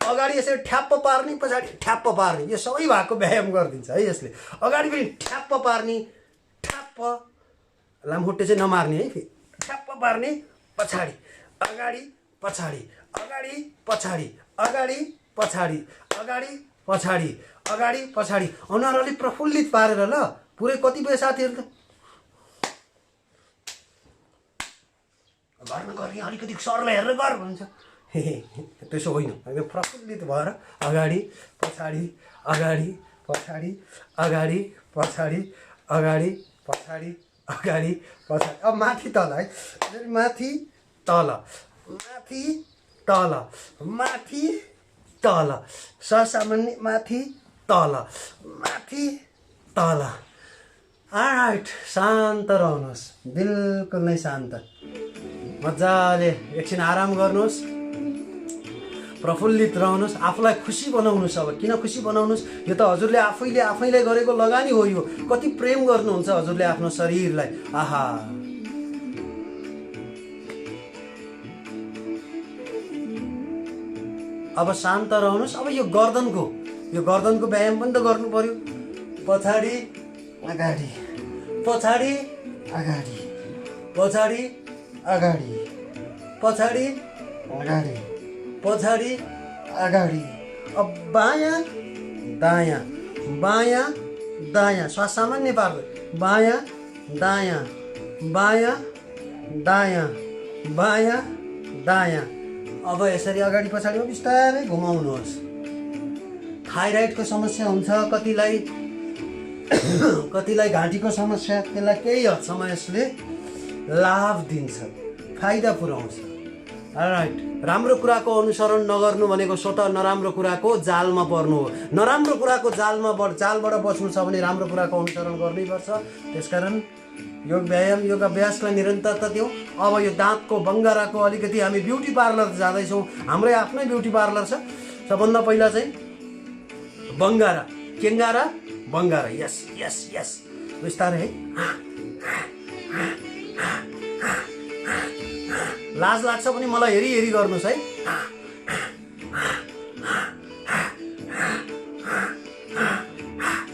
अगाडि यसरी ठ्याप्प पार्ने, पछाडि ठ्याप्प पार्ने। यो सबै भागको व्यायाम गरिदिन्छ है यसले। अगाडि पनि ठ्याप्प पार्ने, ठ्याप्प, लामखुट्टे चाहिँ नमार्ने है। फेरि ठ्याप्प पार्ने, पछाडि, अगाडि पछाडि, अगाडि पछाडि, अगाडि पछाडि, अगाडि पछाडि, अगाडि पछाडि। अनुहार अलिक प्रफुल्लित पारेर ल। पुरै कतिपय साथीहरू त गर्न गर्ने अलिकति सरलाई हेरेर गर भन्छ। त्यसो होइन, एकदम प्रफुल्लित भएर अगाडि पछाडि, अगाडि पछाडि, अगाडि पछाडि, अगाडि पछाडि, अगाडि पछाडि। अब माथि तल है, माथि तल, माथि तल, माथि तल, ससामान्य माथि तल, माथि तल। अलराइट, शान्त रहनुहोस्, बिल्कुल नै शान्त। मजाले एकछिन आराम गर्नुहोस्, प्रफुल्लित रहनुहोस्, आफूलाई खुसी बनाउनुहोस्। अब किन खुसी बनाउनुहोस्? यो त हजुरले आफैलाई गरेको लगानी हो। यो कति प्रेम गर्नुहुन्छ हजुरले आफ्नो शरीरलाई। आहा, अब शान्त रहनुहोस्। अब यो गर्दनको व्यायाम पनि त गर्नु पर्यो। पछाडि अगाडि, पछाडि अगाडि, पछाडि अगाडि, पछाडि अगाडि, पछाडि अगाडि। अब बायाँ दायाँ, बायाँ दायाँ। श्वास सामान्य पार्दै बायाँ दायाँ, बायाँ दायाँ, बायाँ दायाँ। अब यसरी अगाडि पछाडि बिस्तारै घुमाउनुहोस्। थाइराइडको समस्या हुन्छ कतिलाई, कतिलाई घाँटीको समस्या, त्यसलाई केही हदसम्म यसले लाभ दिन्छ, फाइदा पुर्याउँछ। राइट, राम्रो कुराको अनुसरण नगर्नु भनेको स्वतः नराम्रो कुराको जालमा पर्नु हो। नराम्रो कुराको जालबाट बच्नु छ भने राम्रो कुराको अनुसरण गर्नैपर्छ। त्यसकारण योग व्यायाम, योग अभ्यासलाई निरन्तरता दिउँ। अब यो दाँतको बङ्गाराको अलिकति हामी ब्युटी पार्लर जाँदैछौँ। हाम्रै आफ्नै ब्युटी पार्लर छ। सबभन्दा पहिला चाहिँ बङ्गारा, केङ्गारा, बङ्गारा। यस यस यस, बिस्तारै है। लाज लाग्छ भने मलाई हेरी हेरी गर्नुहोस् है।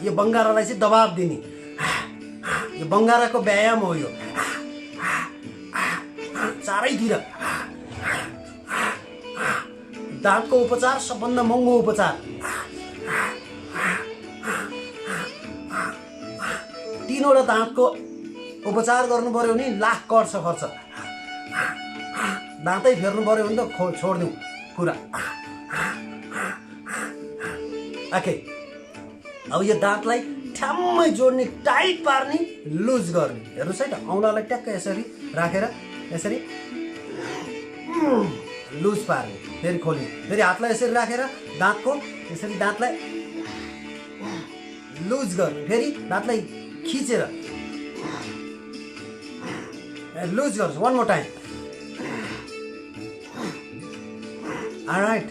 यो बङ्गारालाई चाहिँ दबाब दिने, यो बङ्गाराको व्यायाम हो यो। चारैतिर दाँतको उपचार सबभन्दा महँगो उपचार। 3वटा दाँतको उपचार गर्नु पर्यो भने लाख कर्छ खर्च। दाँतै फेर्नु पर्यो भने त छोडिदिउँ कुरा। ओके, अब यो दाँतलाई ठ्याम्मै जोड्ने, टाइट पार्ने, लुज गर्ने। हेर्नुहोस् है त, औँलालाई ट्याक्क यसरी राखेर यसरी लुज पार्ने, फेरि खोल्ने, फेरि हातलाई यसरी राखेर दाँतको यसरी दाँतलाई लुज गर्ने, फेरि दाँतलाई खिचेर लुज गर्नुहोस्। One more time. All right.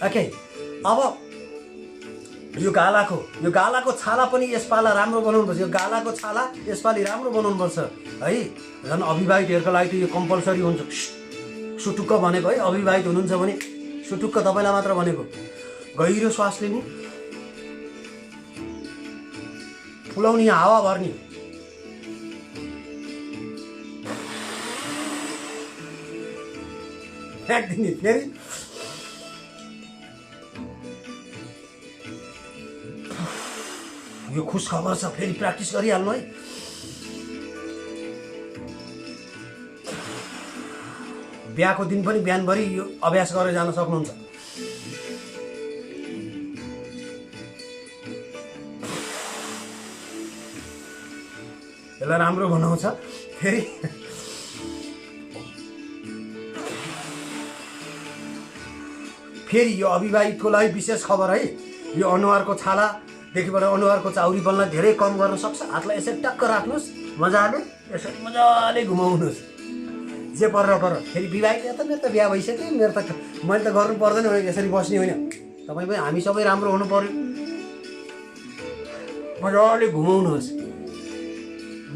Okay, अब यो गालाको छाला पनि यसपाला राम्रो बनाउनुपर्छ। यो गालाको छाला यसपालि राम्रो बनाउनुपर्छ है। झन् अविवाहितहरूको लागि त यो कम्पलसरी हुन्छ। सुटुक्क भनेको है, अविवाहित हुनुहुन्छ भने सुटुक्क तपाईँलाई मात्र भनेको। गहिरो श्वास लिने, फुलाउने, हावा भर्ने। फ्याँक्दिने, फेरि यो खुस खबर छ, फेरि प्र्याक्टिस गरिहाल्नु है। बिहाको दिन पनि बिहानभरि यो अभ्यास गरेर जान सक्नुहुन्छ। यसलाई राम्रो बनाउँछ। फेरि यो अविवाहितको लागि विशेष खबर है। यो अनुहारको छालादेखिबाट अनुहारको चाउरी बल्न धेरै कम गर्न सक्छ। हातलाई यसरी टक्क राख्नुहोस्, मजाले यसरी मजाले घुमाउनुहोस्। जे पर फेरि विवाहित या त मेरो त बिहा भइसक्यो, मेरो त मैले त गर्नु पर्दैन भने यसरी बस्ने होइन। तपाईँ पनि हामी सबै राम्रो हुनु पर्यो। मजाले घुमाउनुहोस्।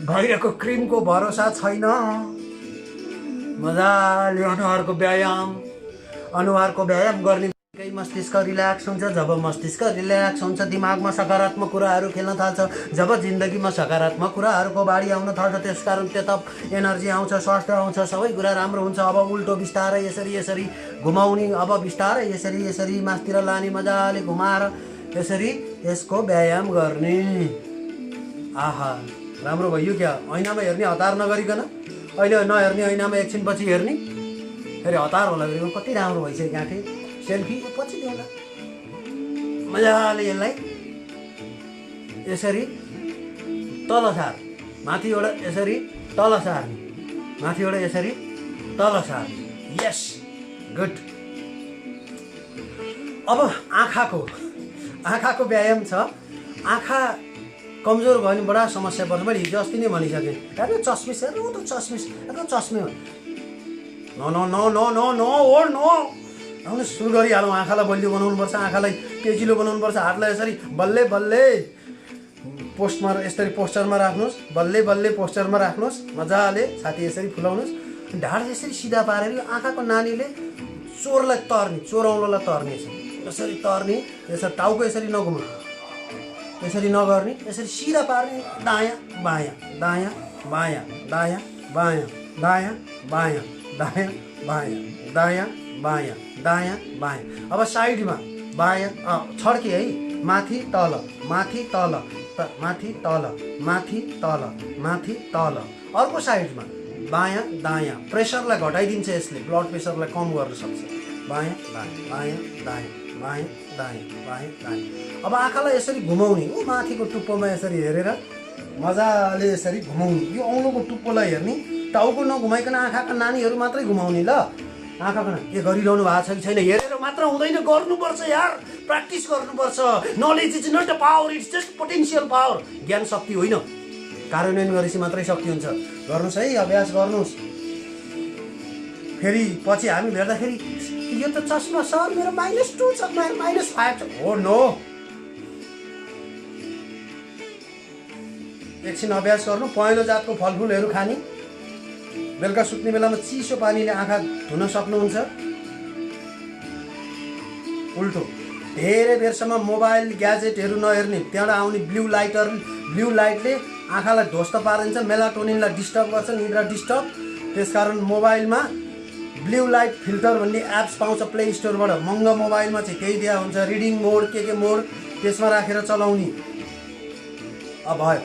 बाहिरको क्रिमको भरोसा छैन। मजाले अनुहारको व्यायाम गर्ने मस्तिष्क रिल्याक्स हुन्छ। जब मस्तिष्क रिल्याक्स हुन्छ, दिमागमा सकारात्मक कुराहरू खेल्न थाल्छ। जब जिन्दगीमा सकारात्मक कुराहरूको बाढी आउन थाल्छ, त्यसकारण त्यता एनर्जी आउँछ, स्वास्थ्य आउँछ, सबै कुरा राम्रो हुन्छ। अब उल्टो बिस्तारै यसरी घुमाउने। अब बिस्तारै यसरी मासतिर लाने, मजाले घुमाएर यसरी यसको व्यायाम गर्ने। आहा, राम्रो भयो क्या। ऐनामा हेर्ने हतार नगरिकन, अहिले नहेर्ने, ऐनामा एकछिनपछि हेर्ने, फेरि हतार होला। कति राम्रो भइसक्यो गाँठे। सेल्फी पछि ल्याउँला। मजाले यसलाई यसरी तल सार, माथिबाट यसरी तल सार्ने, माथिबाट यसरी तल सार्ने। यस, गुड। अब आँखाको व्यायाम छ। आँखा कमजोर भयो भने बडा समस्या पर्छ। मैले हिजो अस्ति नै भनिसकेँ। हेर्नु चस्मिस, हेर्नु त चस्मिस, हेर्नु चस्मे हो। नो आउनु सुरु गरिहालौँ। आँखालाई बलियो बनाउनुपर्छ, आँखालाई तेजिलो बनाउनुपर्छ। हातलाई यसरी बल्ले पोस्चरमा राख्नुहोस्। बल्ले पोस्चरमा राख्नुहोस्। मजाले छाती यसरी फुलाउनुहोस्। ढाड यसरी सिधा पारेर आँखाको नानीले चोरलाई तर्ने, चोरौलोलाई तर्ने छ। यसरी तर्ने, यसरी टाउको यसरी नघुमाउनु, यसरी नगर्ने, यसरी सिधा पार्ने। दायाँ बायाँ, दायाँ बायाँ, दायाँ बायाँ, दायाँ बायाँ, दायाँ बायाँ, दायाँ बायाँ, दायाँ बायाँ। अब साइडमा बायाँ छड्के है। माथि तल, माथि तल, माथि तल, माथि तल, माथि तल। अर्को साइडमा बायाँ दायाँ। प्रेसरलाई घटाइदिन्छ यसले, ब्लड प्रेसरलाई कम गर्न सक्छ। बायाँ दायाँ बायाँ दायाँ बायाँ दायाँ बायाँ दायाँ। अब आँखालाई यसरी घुमाउने, ऊ माथिको टुप्पोमा यसरी हेरेर मजाले यसरी घुमाउने। यो औँलोको टुप्पोलाई हेर्ने, टाउको नघुमाइकन आँखाका नानीहरू मात्रै घुमाउने ल। आँखाको के गरिरहनु भएको छ कि छैन हेरेर मात्र हुँदैन, गर्नुपर्छ यार, प्र्याक्टिस गर्नुपर्छ। Knowledge is not a power, it's just potential power. ज्ञान शक्ति होइन, कार्यान्वयन गरेपछि मात्रै शक्ति हुन्छ। गर्नुहोस् है, अभ्यास गर्नुहोस्। फेरि पछि हामी भेट्दाखेरि यो त चस्मा सर मेरो -2 छ, -5 छ। हो नो, एकछिन अभ्यास गर्नु। पहेँलो जातको फलफुलहरू खाने, बेलुका सुत्ने बेलामा चिसो पानीले आँखा धुन सक्नुहुन्छ। उल्टो धेरै बेरसम्म मोबाइल ग्याजेटहरू नहेर्ने, त्यहाँबाट आउने ब्लू लाइटले आँखालाई ध्वस्त पारिन्छ, मेलाटोनिनलाई डिस्टर्ब गर्छ, निद्रा डिस्टर्ब। त्यसकारण मोबाइलमा ब्लू लाइट फिल्टर भन्ने एप्स पाउँछ प्ले स्टोरबाट। महँगो मोबाइलमा चाहिँ त्यही दिया हुन्छ, रिडिङ मोड के मोड, त्यसमा राखेर चलाउने। अब भयो,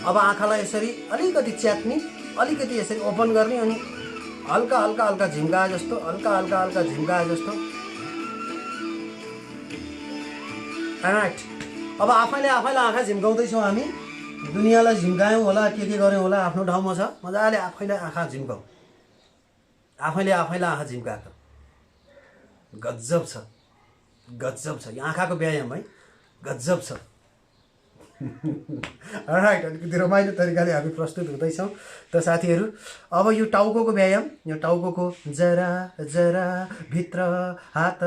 अब आँखालाई यसरी अलिकति च्यात्ने, अलिकति यसरी ओपन गर्ने, अनि हल्का हल्का हल्का झिम्काए जस्तो, हल्का हल्का हल्का झिम्काए जस्तो। राइट, अब आफैले आँखा झिम्काउँदैछौँ हामी। दुनियाँलाई झिम्कायौँ होला, के गऱ्यौँ होला, आफ्नो ठाउँमा छ। मजाले आफैले आँखा झिम्काऊ, आफैले आँखा झिम्काएको गजब छ, गजब छ। यो आँखाको व्यायाम है, गजब छ। राइट, अलिकति रमाइलो तरिकाले हामी प्रस्तुत हुँदैछौँ। त साथीहरू, अब यो टाउको व्यायाम, यो टाउको जरा जरा भित्र हात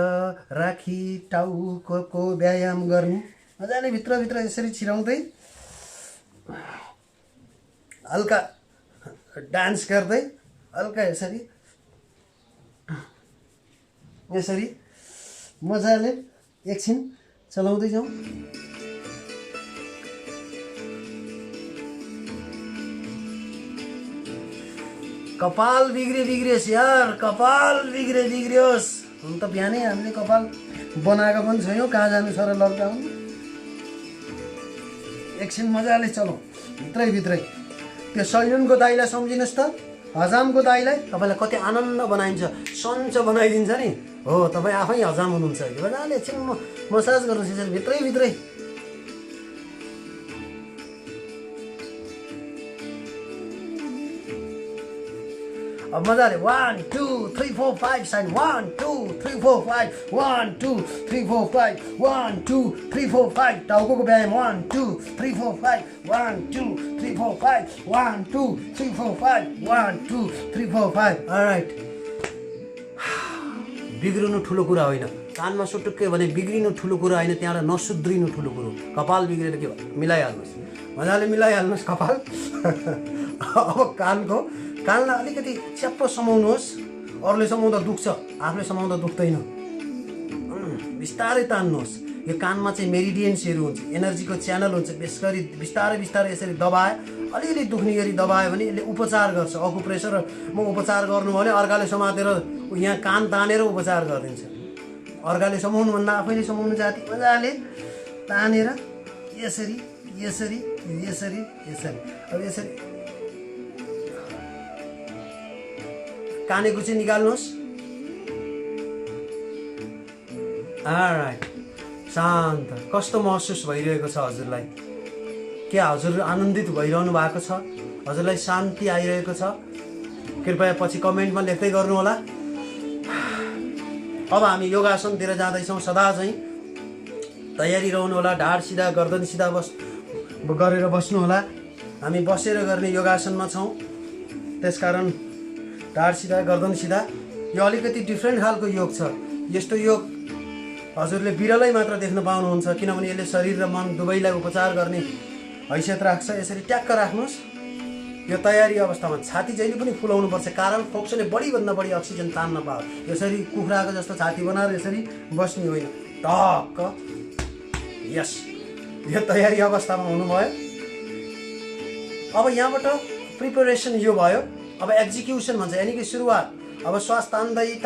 राखी टाउको व्यायाम गर्ने। मजाले भित्रभित्र यसरी छिराउँदै, हल्का डान्स गर्दै, हल्का यसरी मजाले एकछिन चलाउँदै जाउँ। कपाल बिग्रियोस् यार, कपाल बिग्रियोस्। हुन त बिहानै हामीले कपाल बनाएको पनि छैनौँ, कहाँ जानु छ र लकडाउन। एकछिन मजाले चलाउँ भित्रै। त्यो सैलुनको दाइलाई सम्झिनुहोस् त, हजामको दाइलाई। तपाईँलाई कति आनन्द बनाइन्छ, सन्चो बनाइदिन्छ नि। हो, तपाईँ आफै हजाम हुनुहुन्छ। मजाले एकछिन मसाज गर्नुहोस् यसरी भित्रै। अब मजाले 1 2 3 4 5 साइन 1 2 3 4 5 1 2 3 4 5 1 2 3 4 5। टाउको व्यायाम 1 2 3 4 5 1 2 3 4 5 1 2 3 4 5 1 2 3 4 5। अलराइट, बिग्रिनु ठुलो कुरा होइन, कानमा सुटुक्कै भने बिग्रिनु ठुलो कुरा होइन, त्यहाँबाट नसुध्रिनु ठुलो कुरो। कपाल बिग्रेर के भयो, मिलाइहाल्नुहोस्, मजाले मिलाइहाल्नुहोस् कपाल। अब कानलाई अलिकति च्याप्प समाउनुहोस्। अरूले समाउँदा दुख्छ, आफूले समाउँदा दुख्दैन। बिस्तारै तान्नुहोस्। यो कानमा चाहिँ मेरिडियन्सहरू हुन्छ, एनर्जीको च्यानल हुन्छ। यसरी बिस्तारै यसरी दबाए, अलिअलि दुख्ने गरी दबायो भने यसले उपचार गर्छ। अकुप्रेसरमा उपचार गर्नु भने अर्काले समातेर यहाँ कान तानेर उपचार गरिदिन्छ। अर्काले समाउनुभन्दा आफैले समाउनु जाति मजाले तानेर यसरी। अब यसरी कानेको चाहिँ निकाल्नुहोस्। अलराइट, शान्त। कस्तो महसुस भइरहेको छ हजुरलाई? के हजुर आनन्दित भइरहनु भएको छ? हजुरलाई शान्ति आइरहेको छ? कृपया पछि कमेन्टमा लेख्दै गर्नु होला। अब हामी योगासनतिर जाँदैछौँ। सदा चाहिँ तयारी रहनु होला। ढाड सिधा, गर्दन सिधा गरेर बस्नु होला। हामी बसेर गर्ने योगासनमा छौँ, त्यसकारण ढाड सिधा, गर्दन सिधा। यो अलिकति डिफ्रेन्ट खालको योग छ। यस्तो योग हजुरले बिरलै मात्र देख्न पाउनुहुन्छ, किनभने यसले शरीर र मन दुवैलाई उपचार गर्ने हैसियत राख्छ। यसरी ट्याक्क राख्नुहोस्। यो तयारी अवस्थामा छाती जहिले पनि फुलाउनुपर्छ, कारण फोक्सोले बढीभन्दा बढी अक्सिजन तान्न पाओस्। यसरी कुखुराको जस्तो छाती बनाएर यसरी बस्ने होइन, टक्क। यस, यो तयारी अवस्थामा हुनुभयो। अब यहाँबाट प्रिपरेसन यो भयो। अब एक्जिक्युसन भन्छ, यानि कि सुरुवात। अब श्वास तान्दै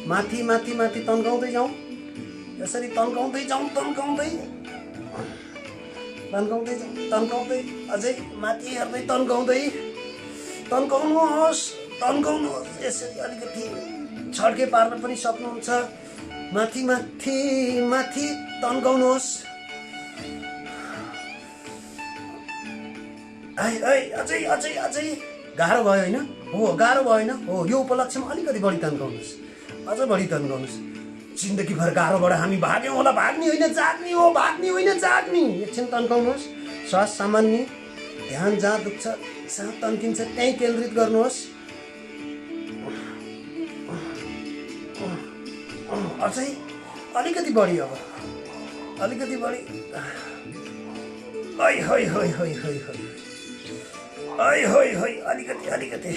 माथि तन्काउँदै जाउँ। यसरी तन्काउँदै तन्काउँदै जाउँ, तन्काउँदै अझै माथि हेर्दै तन्काउनुहोस्। यसरी अलिकति छड्के पार्न पनि सक्नुहुन्छ। माथि माथि माथि तन्काउनुहोस्। अझै अझै अझै गाह्रो भयो होइन? हो गाह्रो भयो होइन? हो यो उपलक्ष्यमा अलिकति बढी तन्काउनुहोस्, अझ बढी तन्काउनुहोस्। जिन्दगीभर गाह्रोबाट हामी भाग्यौँ होला, भाग्ने होइन जाग्ने। एकछिन तन्काउनुहोस्। श्वास सामान्य, ध्यान जहाँ दुख्छ जहाँ तन्किन्छ त्यहीँ केन्द्रित गर्नुहोस्। अझै अलिकति बढी, अब अलिकति बढी। अलिकति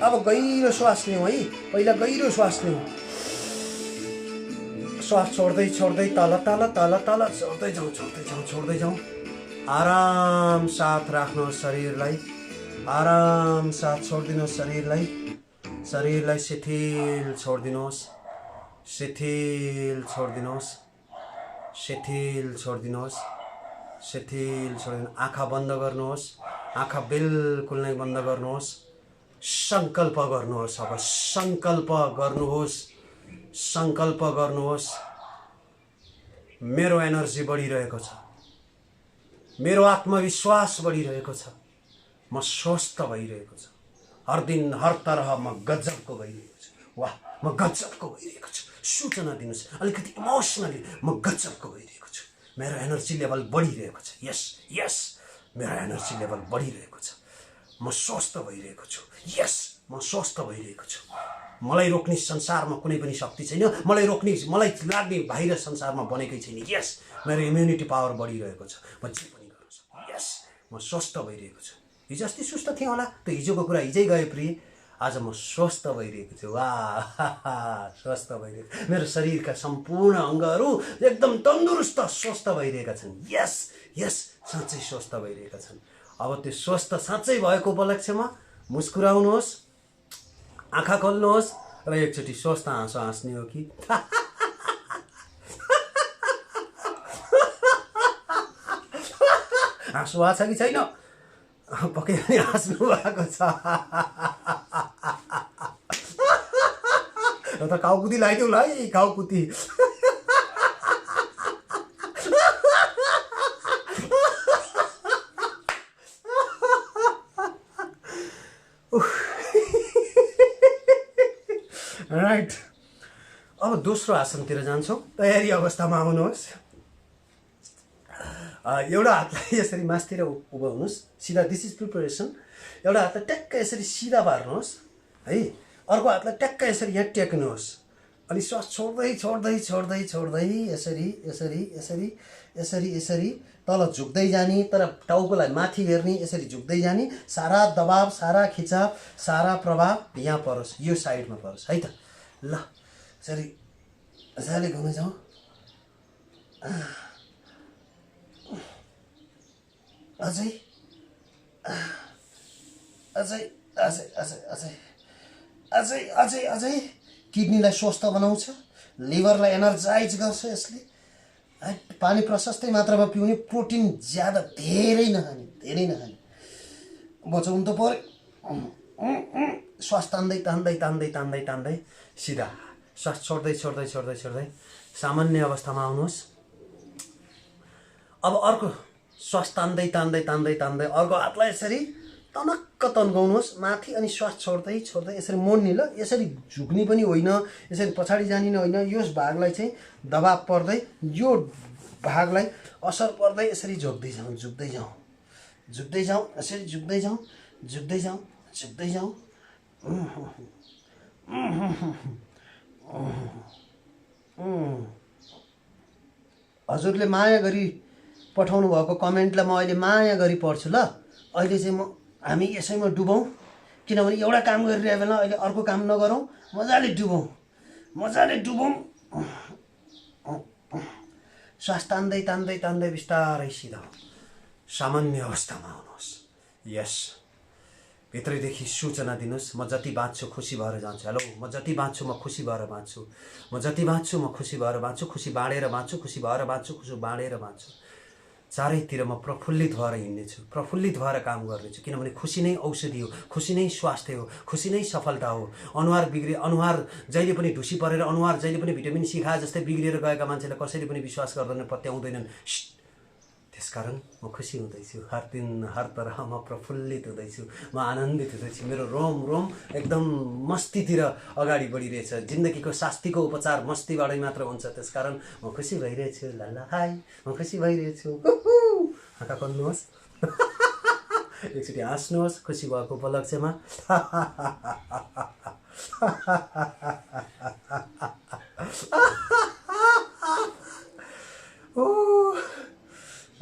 अब गहिरो श्वास लिउँ है। पहिला गहिरो श्वास लिउँ। श्वास छोड्दै तल छोड्दै जाउँ। आराम साथ राख्नुहोस् शरीरलाई, आराम साथ छोडिदिनुहोस् शरीरलाई शिथिल छोडिदिनुहोस्। आँखा बन्द गर्नुहोस्, आँखा बिल्कुल नै बन्द गर्नुहोस्। संकल्प गर्नुहोस्। अब संकल्प गर्नुहोस्। मेरो एनर्जी बढिरहेको छ, मेरो आत्मविश्वास बढिरहेको छ, म स्वस्थ भइरहेको छु। हर दिन हर तरह म गजबको भइरहेको छु। वाह, म गजबको भइरहेको छु। सूचना दिनुहोस् अलिकति इमोसनली, म गजबको भइरहेको छु। मेरो एनर्जी लेभल बढिरहेको छ। यस मेरो एनर्जी लेभल बढिरहेको छ। म स्वस्थ भइरहेको छु। यस, म स्वस्थ भइरहेको छु। मलाई रोक्ने संसारमा कुनै पनि शक्ति छैन। मलाई लाग्ने बाहिर संसारमा बनेकै छैन। यस, मेरो इम्युनिटी पावर बढिरहेको छ। म जे पनि गर्न सक्छु। यस, म स्वस्थ भइरहेको छु। हिजो अस्ति सुस्त थिएँ होला, त्यो हिजोको कुरा हिजै गयो प्रिय। आज म स्वस्थ भइरहेको छु। वाह, स्वस्थ भइरहेको। मेरो शरीरका सम्पूर्ण अङ्गहरू एकदम तन्दुरुस्त स्वस्थ भइरहेका छन्। यस, साँच्चै स्वस्थ भइरहेका छन्। अब त्यो स्वस्थ साँच्चै भएको उपलक्ष्यमा मुस्कुराउनुहोस्, आँखा खोल्नुहोस् र एकचोटि स्वस्थ हाँसो हाँस्ने हो कि हाँस्नु भएको छ कि छैन? पक्कै पनि हाँस्नु भएको छ। र त काउकुती लगाइदिउँ ल है, काउकुती। राइट, अब दोस्रो आसनतिर जान्छौँ। तयारी अवस्थामा आउनुहोस्। एउटा हातलाई यसरी मासतिर उभ्याउनुहोस् सिधा। This is preparation. एउटा हातलाई ट्याक्क यसरी सिधा पार्नुहोस् है। अर्को हातलाई ट्याक्क यसरी यहाँ टेक्नुहोस्। अनि श्वास छोड्दै यसरी तल झुक्दै जाने, तर टाउकोलाई माथि हेर्ने, यसरी झुक्दै जाने। सारा दबाव, सारा खिचाव, सारा प्रभाव यहाँ परोस्, यो साइडमा परोस् है त। ल, यसरी मजाले घुम्दै जाउँ। अझै किडनीलाई स्वस्थ बनाउँछ, लिभरलाई एनर्जाइज गर्छ यसले। पानी प्रशस्तै मात्रामा पिउने, प्रोटिन ज्यादा, धेरै नखाने। बचाउनु त पर्यो। श्वास तान्दै सिधा। श्वास छोड्दै सामान्य अवस्थामा आउनुहोस्। अब अर्को श्वास तान्दै अर्को हातलाई यसरी तनक्क तन्काउनुहोस् माथि। अनि श्वास छोड्दै यसरी मोड्ने। ल, यसरी झुक्ने पनि होइन, यसरी पछाडि जाने नै होइन। यो भागलाई चाहिँ दबाब पर्दै, यो भागलाई असर पर्दै यसरी झुक्दै जाउँ। यसरी झुक्दै जाउँ। हजुरले माया गरी पठाउनु भएको कमेन्टलाई म अहिले माया गरी पढ्छु। ल, अहिले चाहिँ हामी यसैमा डुबौँ, किनभने एउटा काम गरिरहेको बेला अहिले अर्को काम नगरौँ। मजाले डुबौँ। श्वास तान्दै बिस्तारै सिधा सामान्य अवस्थामा आउनुहोस्। यस, भित्रैदेखि सूचना दिनुहोस्, म जति बाँच्छु खुसी भएर जान्छु। हेलो, म जति बाँच्छु म खुसी भएर बाँच्छु, म जति बाँच्छु म खुसी भएर बाँच्छु, खुसी बाँडेर बाँच्छु, खुसी भएर बाँच्छु, खुसी बाँडेर बाँच्छु। चारैतिर म प्रफुल्लित भएर हिँड्नेछु, प्रफुल्लित भएर काम गर्नेछु, किनभने खुसी नै औषधि हो, खुसी नै स्वास्थ्य हो, खुसी नै सफलता हो। अनुहार जहिले पनि ढुसी परेर, अनुहार जहिले पनि भिटामिन सी खाए जस्तै बिग्रिएर गएका मान्छेलाई कसैले पनि विश्वास गर्दैन, पत्याउँदैनन्। त्यसकारण म खुसी हुँदैछु, हर दिन हर तरह म प्रफुल्लित हुँदैछु, म आनन्दित हुँदैछु। मेरो रोम रोम एकदम मस्तीतिर अगाडि बढिरहेछ। जिन्दगीको शास्तिको उपचार मस्तीबाटै मात्र हुन्छ। त्यसकारण म खुसी भइरहेछु। लल्ला हाई, म खुसी भइरहेछु। आँखा खोल्नुहोस्, एकचोटि हाँस्नुहोस् खुसी भएको उपलक्ष्यमा।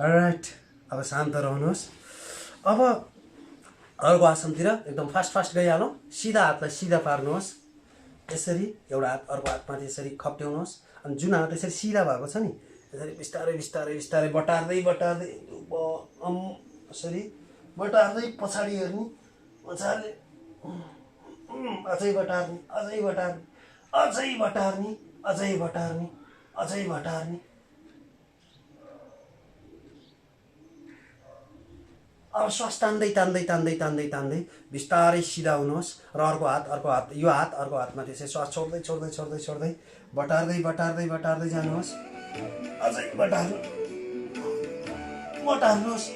राइट, अब शान्त रहनुहोस्। अब अर्को आसनतिर एकदम फास्ट गइहालौँ। सिधा हातलाई सिधा पार्नुहोस्, यसरी एउटा हात अर्को हातमाथि यसरी खप्ट्याउनुहोस्। अनि जुन हात यसरी सिधा भएको छ नि, यसरी बिस्तारै बिस्तारै बिस्तारै बटार्दै यसरी बटार्दै पछाडि हेर्नु, मजाले अझै बटार्ने, अझै बटार्ने, अझै बटार्ने, अझै बटार्ने, अझै बटार्ने। अब श्वास तान्दै तान्दै तान्दै तान्दै तान्दै बिस्तारै सिधा हुनुहोस् र अर्को हात यो हात अर्को हातमा त्यसै श्वास छोड्दै छोड्दै छोड्दै छोड्दै बटार्दै बटार्दै बटार्दै जानुहोस्। अझै बटार्नु, बटार्नुहोस्,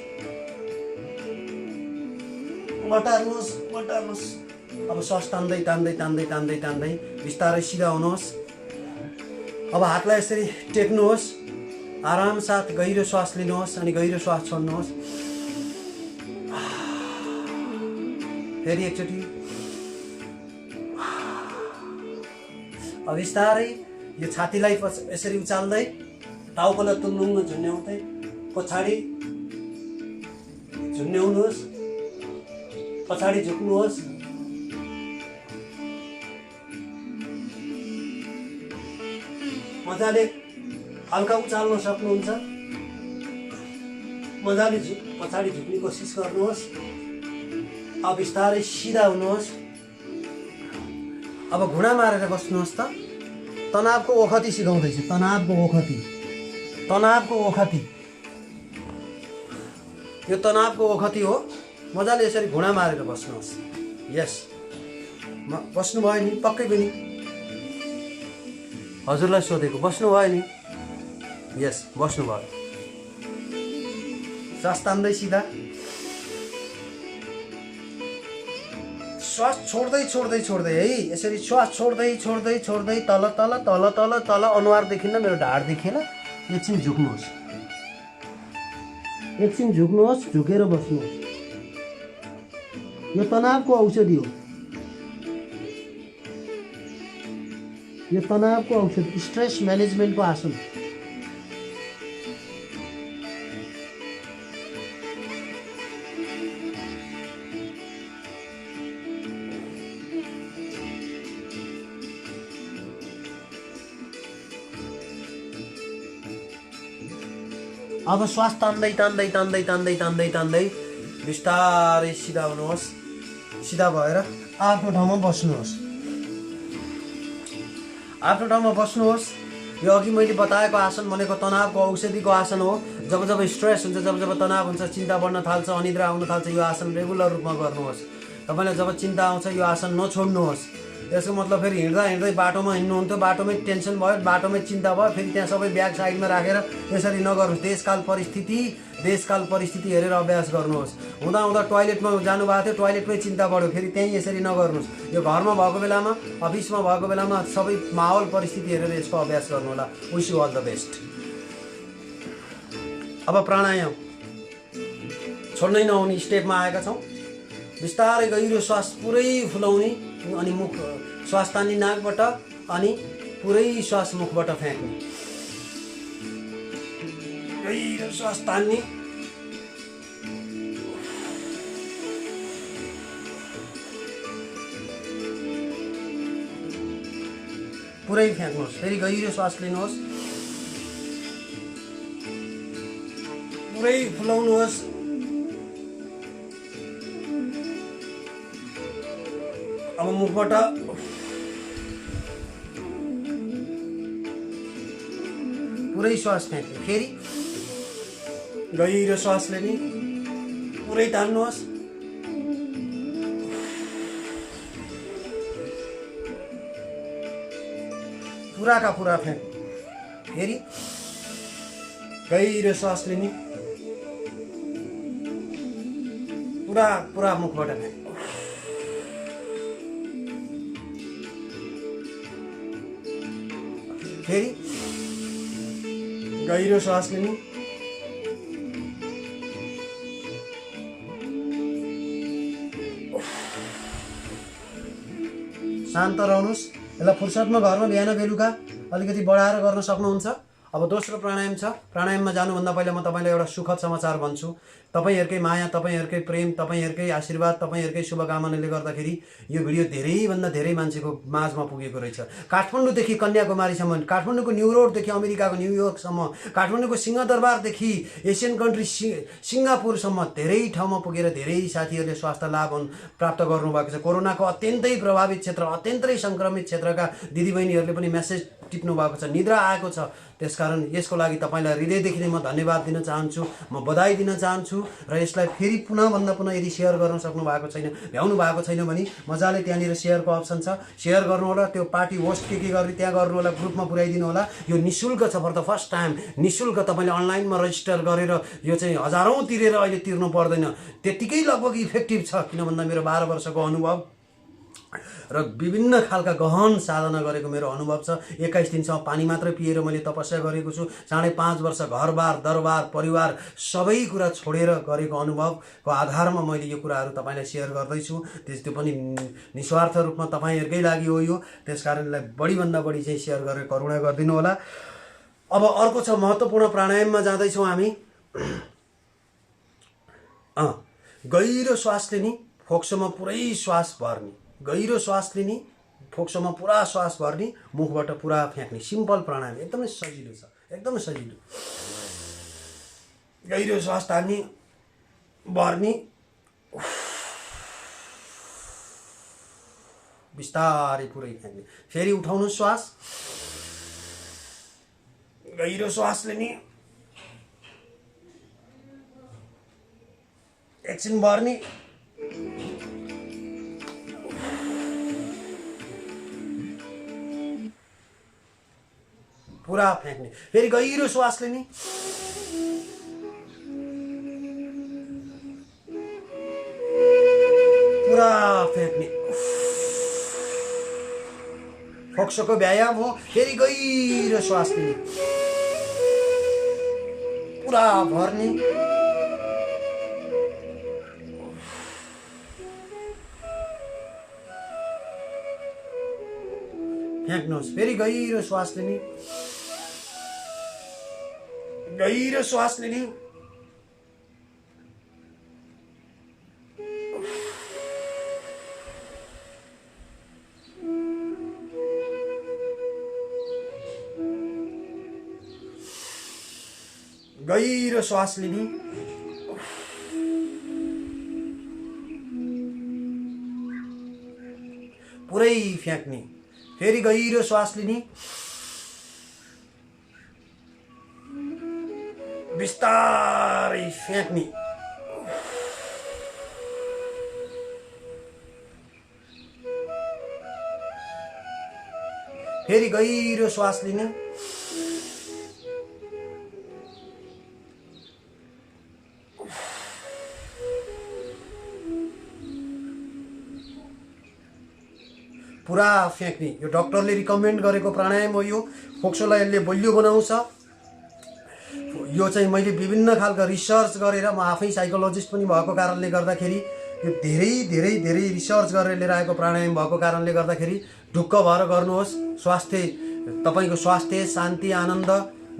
बटार्नुहोस्, बटार्नुहोस्। अब श्वास तान्दै तान्दै तान्दै तान्दै तान्दै बिस्तारै सिधा हुनुहोस्। अब हातलाई यसरी टेक्नुहोस्, आराम साथ गहिरो श्वास लिनुहोस् अनि गहिरो श्वास छोड्नुहोस्। फेरि एकचोटि। अब बिस्तारै यो छातीलाई यसरी उचाल्दै टाउकोलाई तुङ्नुङ्ग झुन्ड्याउँदै पछाडि झुन्ड्याउनुहोस्, पछाडि झुक्नुहोस्। मजाले हल्का उचाल्न सक्नुहुन्छ, मजाले पछाडि झुक्ने कोसिस गर्नुहोस्। अब बिस्तारै सिधा हुनुहोस्। अब घुँडा मारेर बस्नुहोस् त। तनावको ओखती सिकाउँदैछु, तनावको ओखती, तनावको ओखती। यो तनावको ओखती हो। मजाले यसरी घुँडा मारेर बस्नुहोस्। यस, बस्नुभयो नि? पक्कै पनि हजुरलाई सोधेको, बस्नुभयो नि? यस, बस्नुभयो। श्वास तान्दै सिधा, श्वास छोड्दै छोड्दै छोड्दै है, यसरी श्वास छोड्दै छोड्दै छोड्दै तल तल तल तल तल। अनुहार देखिन्न, मेरो ढाड देखिएन। एकछिन झुक्नुहोस्, एकछिन झुक्नुहोस्, झुकेर बस्नुहोस्। यो तनावको औषधि हो, यो तनावको औषधि, स्ट्रेस म्यानेजमेन्टको आसन। अब श्वास तान्दै तान्दै तान्दै तान्दै तान्दै तान्दै बिस्तारै सिधा हुनुहोस्। सिधा भएर आफ्नो ठाउँमा बस्नुहोस्, आफ्नो ठाउँमा बस्नुहोस्। यो अघि मैले बताएको आसन भनेको तनावको औषधिको आसन हो। जब जब स्ट्रेस हुन्छ, जब जब तनाव हुन्छ, चिन्ता बढ्न थाल्छ, अनिद्रा आउन थाल्छ, यो आसन रेगुलर रूपमा गर्नुहोस्। तपाईँलाई जब चिन्ता आउँछ यो आसन नछोड्नुहोस्। यसको मतलब फेरि हिँड्दा हिँड्दै बाटोमा हिँड्नुहुन्थ्यो, बाटोमै टेन्सन भयो, बाटोमै चिन्ता भयो, फेरि त्यहाँ सबै ब्याग साइडमा राखेर यसरी नगर्नुहोस्। देशकाल परिस्थिति हेरेर अभ्यास गर्नुहोस्। हुँदा हुँदा टोइलेटमा जानुभएको थियो, टोइलेटमै चिन्ता बढ्यो, फेरि त्यहीँ यसरी नगर्नुहोस्। यो घरमा भएको बेलामा, अफिसमा भएको बेलामा सबै माहौल परिस्थिति हेरेर यसको अभ्यास गर्नु होला। Wish you all the best. अब प्राणायाम छोड्नै नहुने स्टेपमा आएका छौँ। बिस्तारै गहिरो श्वास पुरै फुलाउने अनि मुख श्वास तान्ने नाकबाट अनि पुरै श्वास मुखबाट फ्याँक्ने। गहिरो श्वास तान्ने, पुरै फ्याँक्नुहोस्। फेरि गहिरो श्वास लिनुहोस्, पुरै फुलाउनुहोस्, अब मुखबाट पुरै श्वास फ्याँक्ने, फेरि गहिरो श्वास लिने, पुरै तान्नुहोस्, पुराका पुरा फ्याँक्ने, फेरि गहिरो श्वास लिने, पुरा पुरा मुखबाट फ्याँक्ने, फेरि गहिरो श्वास लिने, शान्त रहनुहोस्। यसलाई फुर्सदमा घरमा बिहान बेलुका अलिकति बढाएर गर्न सक्नुहुन्छ। अब दोस्रो प्राणायाम छ। प्राणायाममा जानुभन्दा पहिला म तपाईँलाई एउटा सुखद समाचार भन्छु। तपाईँहरूकै माया, तपाईँहरूकै प्रेम, तपाईँहरूकै आशीर्वाद, तपाईँहरूकै शुभकामनाले गर्दाखेरि यो भिडियो धेरैभन्दा धेरै मान्छेको माझमा पुगेको रहेछ। काठमाडौँदेखि कन्याकुमारीसम्म, काठमाडौँको न्यु रोडदेखि अमेरिकाको न्युयोर्कसम्म, काठमाडौँको सिंहदरबारदेखि एसियन कन्ट्री सिङ्गापुरसम्म धेरै ठाउँमा पुगेर धेरै साथीहरूले स्वास्थ्य लाभ प्राप्त गर्नुभएको छ। कोरोनाको अत्यन्तै प्रभावित क्षेत्र, अत्यन्तै सङ्क्रमित क्षेत्रका दिदीबहिनीहरूले पनि मेसेज टिप्नु भएको छ, निद्रा आएको छ। त्यसकारण यसको लागि तपाईँलाई हृदयदेखि नै म धन्यवाद दिन चाहन्छु, म बधाई दिन चाहन्छु। र यसलाई फेरि पुनः यदि सेयर गर्न सक्नु भएको छैन, भ्याउनु भएको छैन भने मजाले त्यहाँनिर सेयरको अप्सन छ, सेयर गर्नु होला। त्यो पार्टी होस्ट के गर्ने त्यहाँ गर्नु होला, ग्रुपमा पुर्याइदिनु होला। यो निःशुल्क छ, फर द फर्स्ट टाइम निःशुल्क। तपाईँले अनलाइनमा रजिस्टर गरेर यो चाहिँ हजारौँ तिरेर अहिले तिर्नु पर्दैन, त्यत्तिकै लगभग इफेक्टिभ छ। किन भन्दा मेरो 12 वर्षको अनुभव र विभिन्न खालका गहन साधना गरेको मेरो अनुभव छ। 21 दिनसम्म पानी मात्रै पिएर मैले तपस्या गरेको छु। 5.5 वर्ष घरबार दरबार परिवार सबै कुरा छोडेर गरेको अनुभवको आधारमा मैले यो कुराहरू तपाईँलाई सेयर गर्दैछु। त्यो पनि निस्वार्थ रूपमा तपाईँहरूकै लागि हो यो। त्यसकारणलाई बढीभन्दा बढी चाहिँ सेयर गरेर करुणा गरिदिनु होला। अब अर्को छ, महत्त्वपूर्ण प्राणायाममा जाँदैछौँ हामी। गहिरो श्वास लिने, फोक्सोमा पुरै श्वास भर्ने, गहिरो श्वास लिने, फोक्सोमा पुरा श्वास भर्ने, मुखबाट पुरा फ्याँक्ने। सिम्पल प्राणायाम, एकदमै सजिलो छ, एकदमै सजिलो। गहिरो श्वास तान्ने, भर्ने, बिस्तारै पुरै फ्याँक्ने, फेरि उठाउनु श्वास, गहिरो श्वास लिने, एकछिन भर्ने, पुरा फ्याँक्ने, फेरि गहिरो श्वास लिने, पुरा फ्याँक्ने। फोक्सोको व्यायाम हो। फेरि गहिरो श्वास लिने, पुरा भर्ने, फ्याँक्नुहोस्। फेरि गहिरो श्वास लिने, गहिरो श्वास लिने, गहिरो श्वास लिने, पुरै फ्याँक्ने, फेरि गहिरो श्वास लिने, बिस्तारै फ्याँक्ने, फेरि गहिरो श्वास लिने, पुरा फ्याँक्ने। यो डक्टरले रिकमेन्ड गरेको प्राणायाम हो। यो फोक्सोलाई यसले बलियो बनाउँछ। यो चाहिँ मैले विभिन्न खालका रिसर्च गरेर, म आफै साइकोलोजिस्ट पनि भएको कारणले गर्दाखेरि यो धेरै धेरै धेरै रिसर्च गरेर लिएर आएको प्राणायाम भएको कारणले गर्दाखेरि ढुक्क भएर गर्नुहोस्। तपाईँको स्वास्थ्य शान्ति आनन्द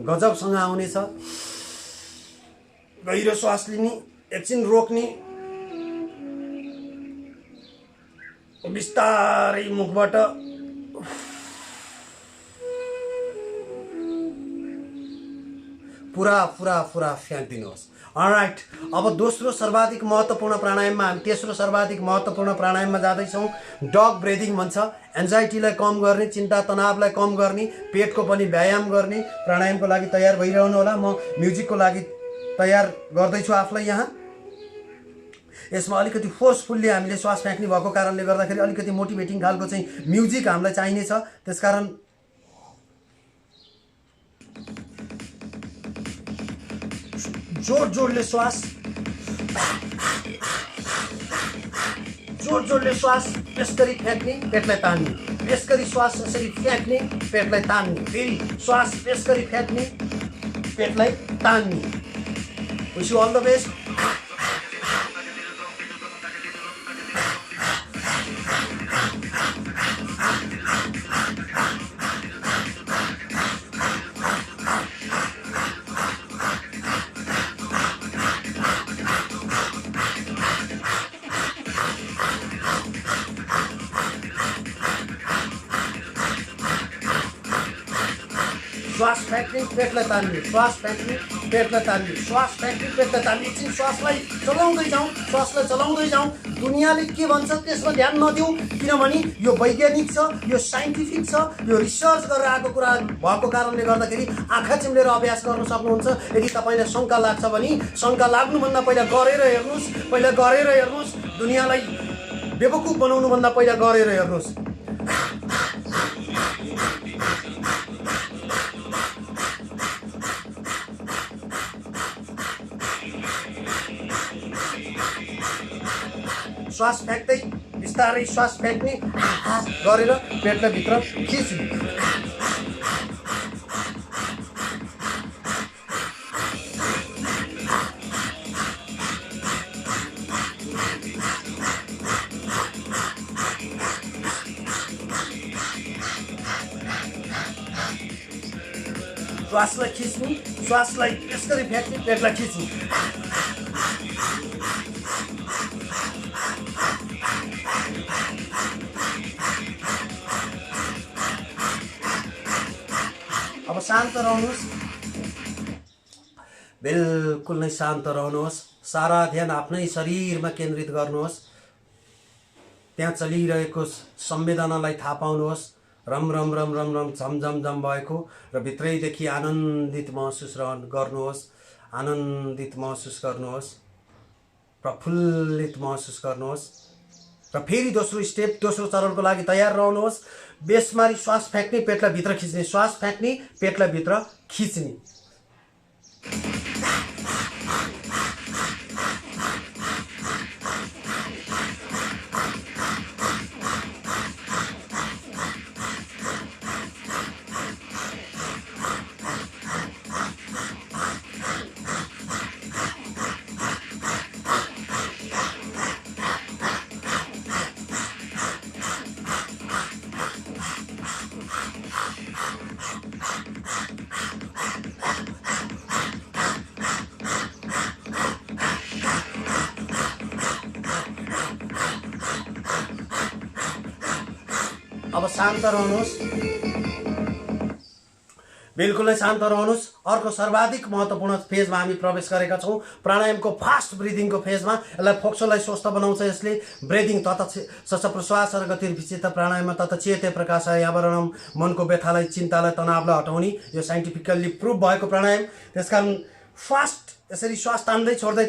गजबसँग आउनेछ। गहिरो श्वास लिने, एकछिन रोक्ने, बिस्तारै मुखबाट पुरा पुरा पुरा फ्याँकिदिनुहोस्। अलराइट, अब दोस्रो सर्वाधिक महत्त्वपूर्ण प्राणायाममा हामी तेस्रो सर्वाधिक महत्त्वपूर्ण प्राणायाममा जाँदैछौँ। डग ब्रिदिङ भन्छ। एन्जाइटीलाई कम गर्ने, चिन्ता तनावलाई कम गर्ने, पेटको पनि व्यायाम गर्ने प्राणायामको लागि तयार भइरहनु होला। म म्युजिकको लागि तयार गर्दैछु आफूलाई यहाँ। यसमा अलिकति फोर्सफुल्ली हामीले श्वास फ्याँक्ने भएको कारणले गर्दाखेरि अलिकति मोटिभेटिङ खालको चाहिँ म्युजिक हामीलाई चाहिनेछ। त्यसकारण जोड जोडले श्वास, जोड जोडले श्वास यसरी फ्याँक्ने, पेटलाई तान्ने, यसरी श्वास यसरी फ्याँक्ने, पेटलाई तान्ने, फेरि श्वास यसरी फ्याँक्ने, पेटलाई तान्ने। Wish you all the best. श्वास फ्याँक्ने, पेटलाई तान्ने, श्वास फ्याँक्ने, पेटलाई तान्ने, श्वास फ्याँक्ने, पेटलाई तान्ने। एकछिन श्वासलाई चलाउँदै जाउँ, श्वासलाई चलाउँदै जाउँ। दुनियाँले के भन्छ त्यसमा ध्यान नदिउँ, किनभने यो वैज्ञानिक छ, यो साइन्टिफिक छ, यो रिसर्च गरेर आएको कुरा भएको कारणले गर्दाखेरि आँखा चिम्लेर अभ्यास गर्न सक्नुहुन्छ। यदि तपाईँलाई शङ्का लाग्छ भने शङ्का लाग्नुभन्दा पहिला गरेर हेर्नुहोस्, पहिला गरेर हेर्नुहोस्। दुनियाँलाई बेवकुफ बनाउनुभन्दा पहिला गरेर हेर्नुहोस्। श्वास फ्याँक्दै बिस्तारै श्वास फ्याँक्ने गरेर पेटलाई भित्र खिच्ने। श्वासलाई खिच्ने, श्वासलाई यसरी फ्याँक्ने, पेटलाई खिच्ने। अब शान्त रहनुहोस्, बिल्कुल नै शान्त रहनुहोस्। सारा ध्यान आफ्नै शरीरमा केन्द्रित गर्नुहोस्। त्यहाँ चलिरहेको संवेदनालाई थाहा पाउनुहोस्। रम रम रम रम रम झम झम झम भएको र भित्रैदेखि आनन्दित महसुस गर्नुहोस्, आनन्दित महसुस गर्नुहोस्, प्रफुल्लित महसुस गर्नुहोस्। र फेरि दोस्रो स्टेप, दोस्रो चरणको लागि तयार रहनुहोस्। बेसमारी श्वास फ्याँक्ने, पेटलाई भित्र खिच्ने, श्वास फ्याँक्ने, पेटलाई भित्र खिच्ने। अब शान्त रहनुहोस्, बिल्कुल नै शान्त रहनुहोस्। अर्को सर्वाधिक महत्त्वपूर्ण फेजमा हामी प्रवेश गरेका छौँ, प्राणायामको फास्ट ब्रिदिङको फेजमा। यसलाई फोक्सोलाई स्वस्थ बनाउँछ यसले। ब्रिदिङ तथा श्वास प्रश्वास र गतिविधित प्राणायाममा तथा चेते प्रकाश आवरणम, मनको व्यथालाई, चिन्तालाई, तनावलाई हटाउने यो साइन्टिफिकल्ली प्रुभ भएको प्राणायाम। त्यसकारण फास्ट यसरी श्वास तान्दै छोड्दै।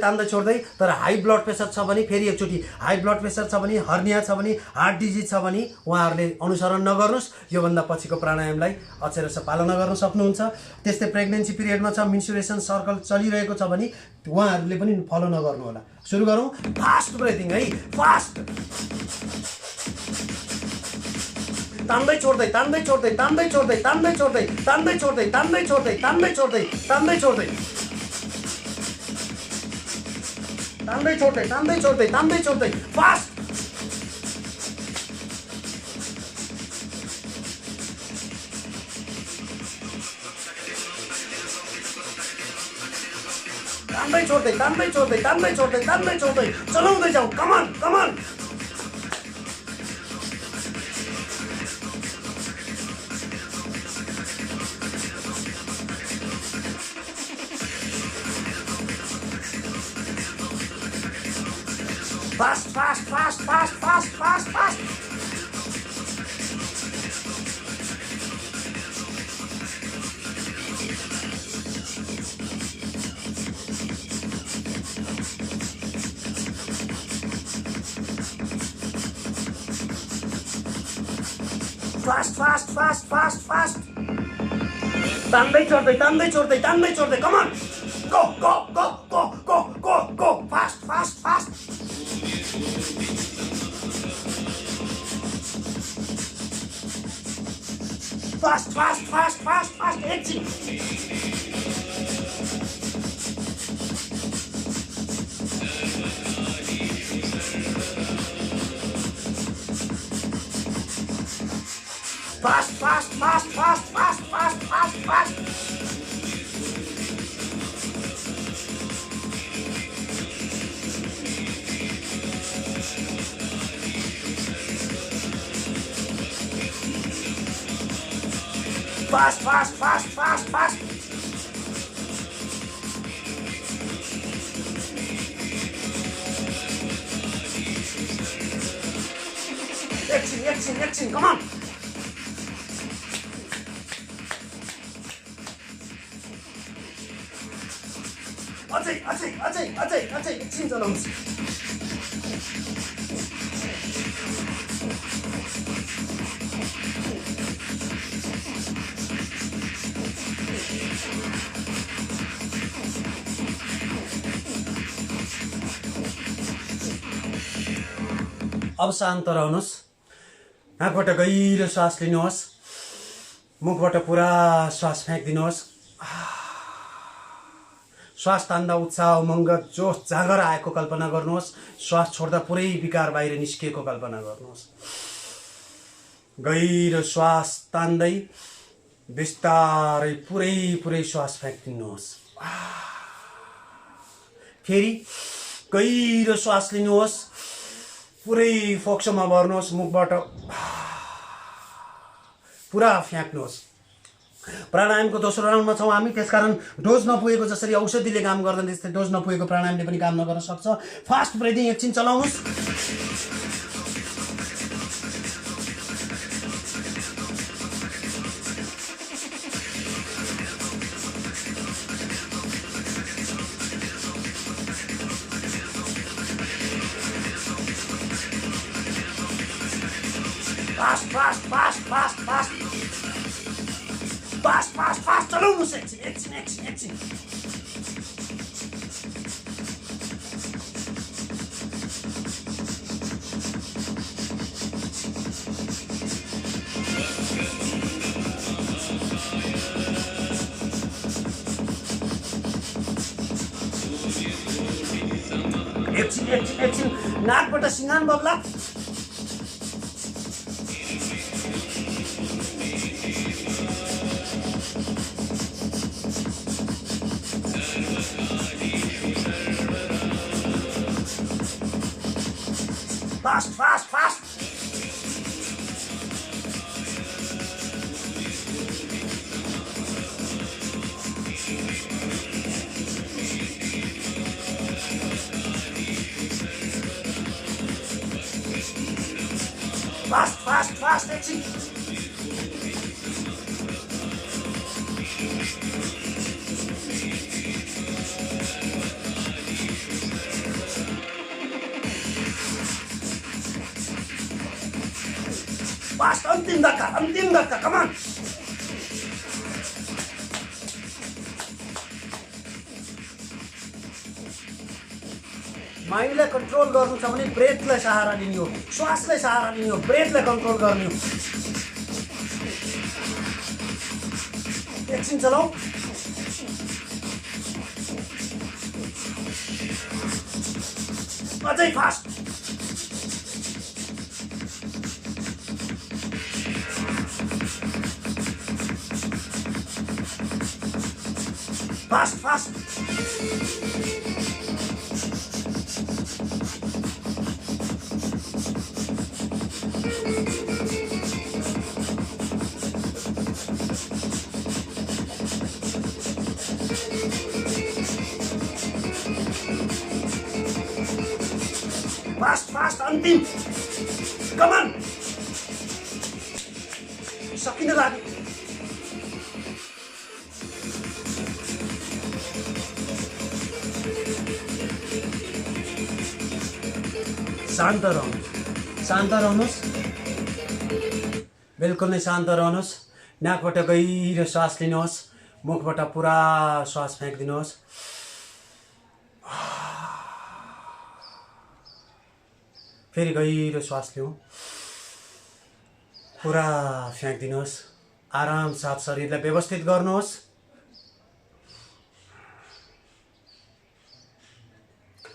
तर हाई ब्लड प्रेसर छ भने, फेरि एकचोटि हाई ब्लड प्रेसर छ भने, हर्निया छ भने, हार्ट डिजिज छ भने उहाँहरूले अनुसरण नगर्नुहोस्। योभन्दा पछिको प्राणायामलाई अक्षरशः पालना गर्न सक्नुहुन्छ। त्यस्तै प्रेग्नेन्सी पिरियडमा छ, मेन्सुरेसन सर्कल चलिरहेको छ भने उहाँहरूले पनि फलो नगर्नु होला। सुरु गरौँ। फास्ट ब्रिदिङ है, फास्ट। तान्दै छोड्दै, तान्दै छोड्दै, तान्दै छोड्दै, तान्दै छोड्दै, तान्दै छोड्दै, तान्दै छोड्दै, तान्दै छोड्दै, तान्दै छोड्दै, तान्दै छोड्दै, तान्दै छोड्दै, तान्दै छोड्दै, फास्ट। तान्दै छोड्दै, तान्दै छोड्दै, तान्दै छोड्दै, तान्दै छोड्दै, चलाउँदै जाऊ। Come on come on. Fast fast fast fast fast fast fast fast fast fast fast fast तान्दै चढ्दै come on go go go go go go go fast fast fast fast fast fast fast fast एकछिन fast fast fast fast fast fast fast fast fast fast fast fast fast एकछिन come on अझै एकछिन चलाउनुहोस् अब शान्त रहनुहोस् नाकबाट गहिरो श्वास लिनुहोस् मुखबाट पुरा श्वास फ्याँकिदिनुहोस् श्वास तान्दा उत्साह उमङ्ग जोस जागर आएको कल्पना गर्नुहोस् श्वास छोड्दा पुरै विकार बाहिर निस्किएको कल्पना गर्नुहोस् गहिरो श्वास तान्दै बिस्तारै पुरै श्वास फ्याँकिदिनुहोस् फेरि गहिरो श्वास लिनुहोस् पुरै फोक्सोमा भर्नुहोस् मुखबाट पुरा फ्याँक्नुहोस् प्राणायामको दोस्रो राउन्डमा छौँ हामी त्यसकारण डोज नपुगेको जसरी औषधिले काम गर्दैन त्यस्तै डोज नपुगेको प्राणायामले पनि काम नगर्न सक्छ फास्ट ब्रिदिङ एकछिन चलाउनुहोस् fast fast fast fast fast fast fast fast चलाउनुहोस् एकछिन नाकबाट सिँगान बब्ला fast fast fast fast fast fast एकछिन फास्ट अन्तिम धक्का कम अन माइन्डलाई कन्ट्रोल गर्नु छ भने ब्रेथलाई सहारा लिने हो श्वासलाई सहारा लिने हो ब्रेथलाई कन्ट्रोल गर्ने हो एकछिन चलाऊ अझै fast fast fast fast fast अन्तिम कमान सकिन लाग्यो शान्त रहनुहोस् बिल्कुल नै शान्त रहनुहोस् नाकबाट गहिरो श्वास लिनुहोस् मुखबाट पुरा श्वास फ्याँक्दिनुहोस् फेरि गहिरो श्वास लिऊ पुरा फ्याँक्दिनुहोस् आराम साथ शरीरलाई व्यवस्थित गर्नुहोस्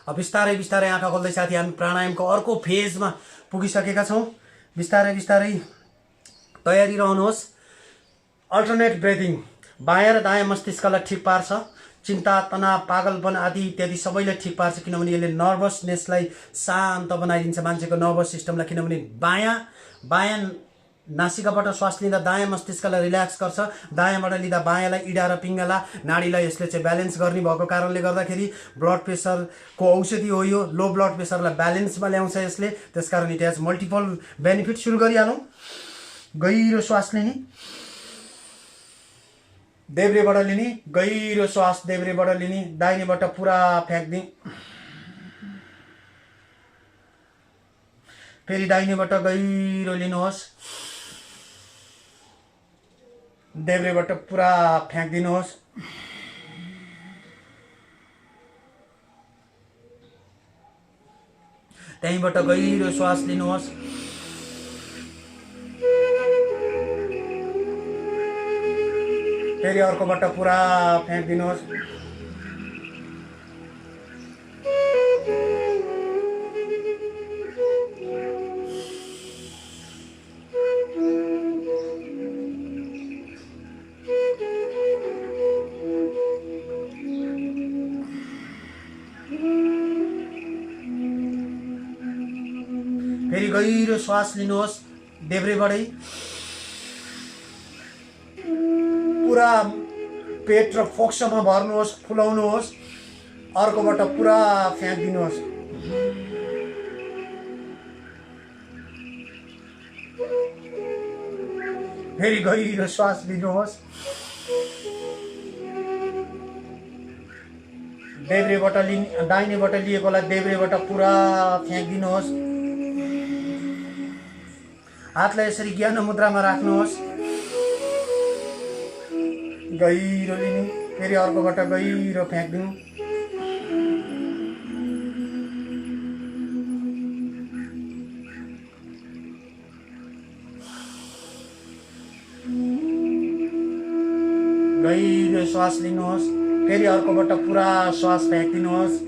अब बिस्तारै बिस्तारै आँखा खोल्दै साथी हामी प्राणायामको अर्को फेजमा पुगिसकेका छौँ बिस्तारै बिस्तारै तयारी रहनुहोस् अल्टरनेट ब्रेदिङ बायाँ र दायाँ मस्तिष्कलाई ठिक पार्छ चिन्ता तनाव पागलपन आदि इत्यादि सबैलाई ठिक पार्छ किनभने यसले नर्भसनेसलाई शान्त बनाइदिन्छ मान्छेको नर्भस सिस्टमलाई किनभने बायाँ नासिकाबाट श्वास लिँदा दायाँ मस्तिष्कलाई रिल्याक्स गर्छ दायाँबाट लिँदा बायाँलाई इडा र पिङ्गला नाडीलाई यसले चाहिँ ब्यालेन्स गर्ने भएको कारणले गर्दाखेरि ब्लड प्रेसरको औषधि हो यो लो ब्लड प्रेसरलाई ब्यालेन्समा ल्याउँछ यसले त्यसकारण इट हेज मल्टिपल बेनिफिट सुरु गरिहालौँ गहिरो श्वास लिने देब्रेबाट लिने गहिरो श्वास देब्रेबाट लिने दाहिनेबाट पुरा फ्याँक्ने फेरि दाहिनेबाट गहिरो लिनुहोस् देब्रेबाट पुरा फ्याँक्दिनुहोस् त्यहीँबाट गहिरो श्वास लिनुहोस् फेरि अर्कोबाट पुरा फ्याँक्दिनुहोस् फेरि गहिरो श्वास लिनुहोस् देब्रेबाटै पुरा पेट र फोक्सोमा भर्नुहोस् फुलाउनुहोस् अर्कोबाट पुरा फ्याँक्दिनुहोस् फेरि गहिरो श्वास लिनुहोस् देब्रेबाट दाहिनेबाट लिएकोलाई देब्रेबाट पुरा फ्याँक्दिनुहोस् हातलाई यसरी ज्ञान मुद्रामा राख्नुहोस् गहिरो लिनु फेरि अर्कोबाट गहिरो फ्याँक्दिनु गहिरो श्वास लिनुहोस् फेरि अर्कोबाट पुरा श्वास फ्याँक्दिनुहोस्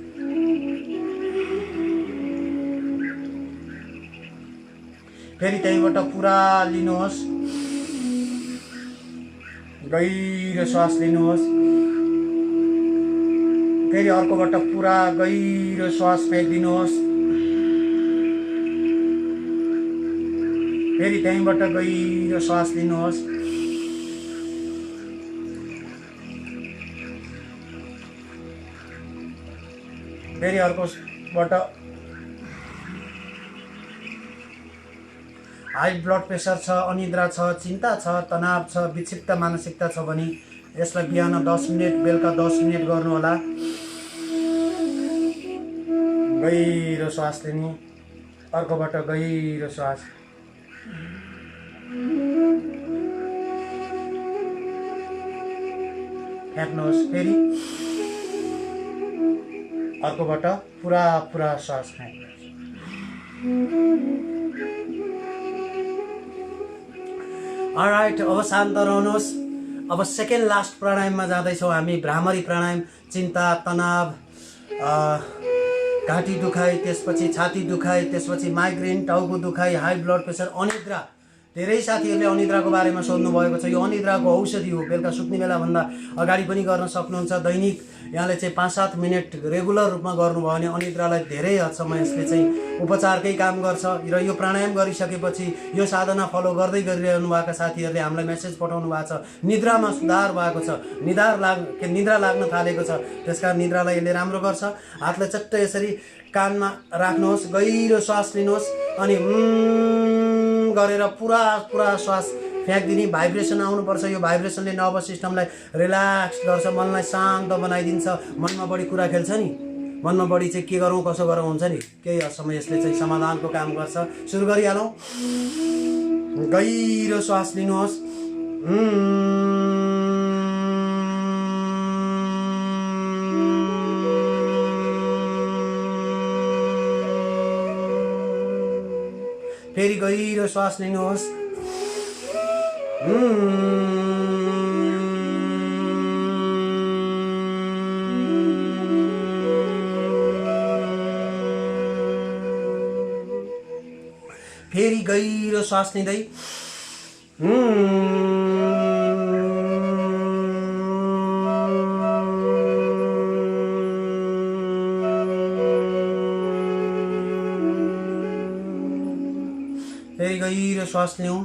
फेरि त्यहीँबाट पुरा लिनुहोस् गहिरो श्वास लिनुहोस् फेरि अर्कोबाट पुरा गहिरो श्वास फ्याँक्दिनुहोस् फेरि त्यहीँबाट गहिरो श्वास लिनुहोस् फेरि अर्कोबाट हाई ब्लड प्रेसर छ अनिद्रा छ चिन्ता छ तनाव छ विक्षिप्त मानसिकता छ भने यसलाई बिहान 10 मिनेट बेलुका 10 मिनेट गर्नुहोला गहिरो श्वास लिने अर्कोबाट गहिरो श्वास फ्याँक्नुहोस् फेरि अर्कोबाट पुरा पुरा श्वास फ्याँक्नुहोस् अलराइट अब शान्त रहनुहोस् अब सेकेन्ड लास्ट प्राणायाममा जाँदैछौँ हामी भ्रामरी प्राणायाम चिन्ता तनाव घाँटी दुखाइ त्यसपछि छाती दुखाइ त्यसपछि माइग्रेन टाउको दुखाइ हाई ब्लड प्रेसर अनिद्रा धेरै साथीहरूले अनिद्राको बारेमा सोध्नु भएको छ यो अनिद्राको औषधि हो बेलुका सुत्ने बेलाभन्दा अगाडि पनि गर्न सक्नुहुन्छ दैनिक यहाँले चाहिँ 5-7 मिनेट रेगुलर रूपमा गर्नुभयो भने अनिद्रालाई धेरै हदसम्म यसले चाहिँ उपचारकै काम गर्छ र यो प्राणायाम गरिसकेपछि यो साधना फलो गर्दै गरिरहनु भएका साथीहरूले हामीलाई मेसेज पठाउनु भएको छ निद्रामा सुधार भएको छ निद्रा लाग्न थालेको छ त्यसकारण निद्रालाई यसले राम्रो गर्छ हातलाई चट्ट यसरी कानमा राख्नुहोस्, गहिरो श्वास लिनुहोस् अनि गरेर पुरा पुरा श्वास फ्याँक्दिने। भाइब्रेसन आउनुपर्छ। यो भाइब्रेसनले नर्भस सिस्टमलाई रिल्याक्स गर्छ, मनलाई शान्त बनाइदिन्छ। मनमा बढी कुरा खेल्छ नि, मनमा बढी चाहिँ के गरौँ कसो गरौँ हुन्छ नि, केही समय यसले चाहिँ समाधानको काम गर्छ। सुरु गरिहालौँ। गहिरो श्वास लिनुहोस्। फेरि गहिरो श्वास लिनुहोस्। फेरि गहिरो श्वास लिँदै फेरि गहिरो श्वास लिउँ।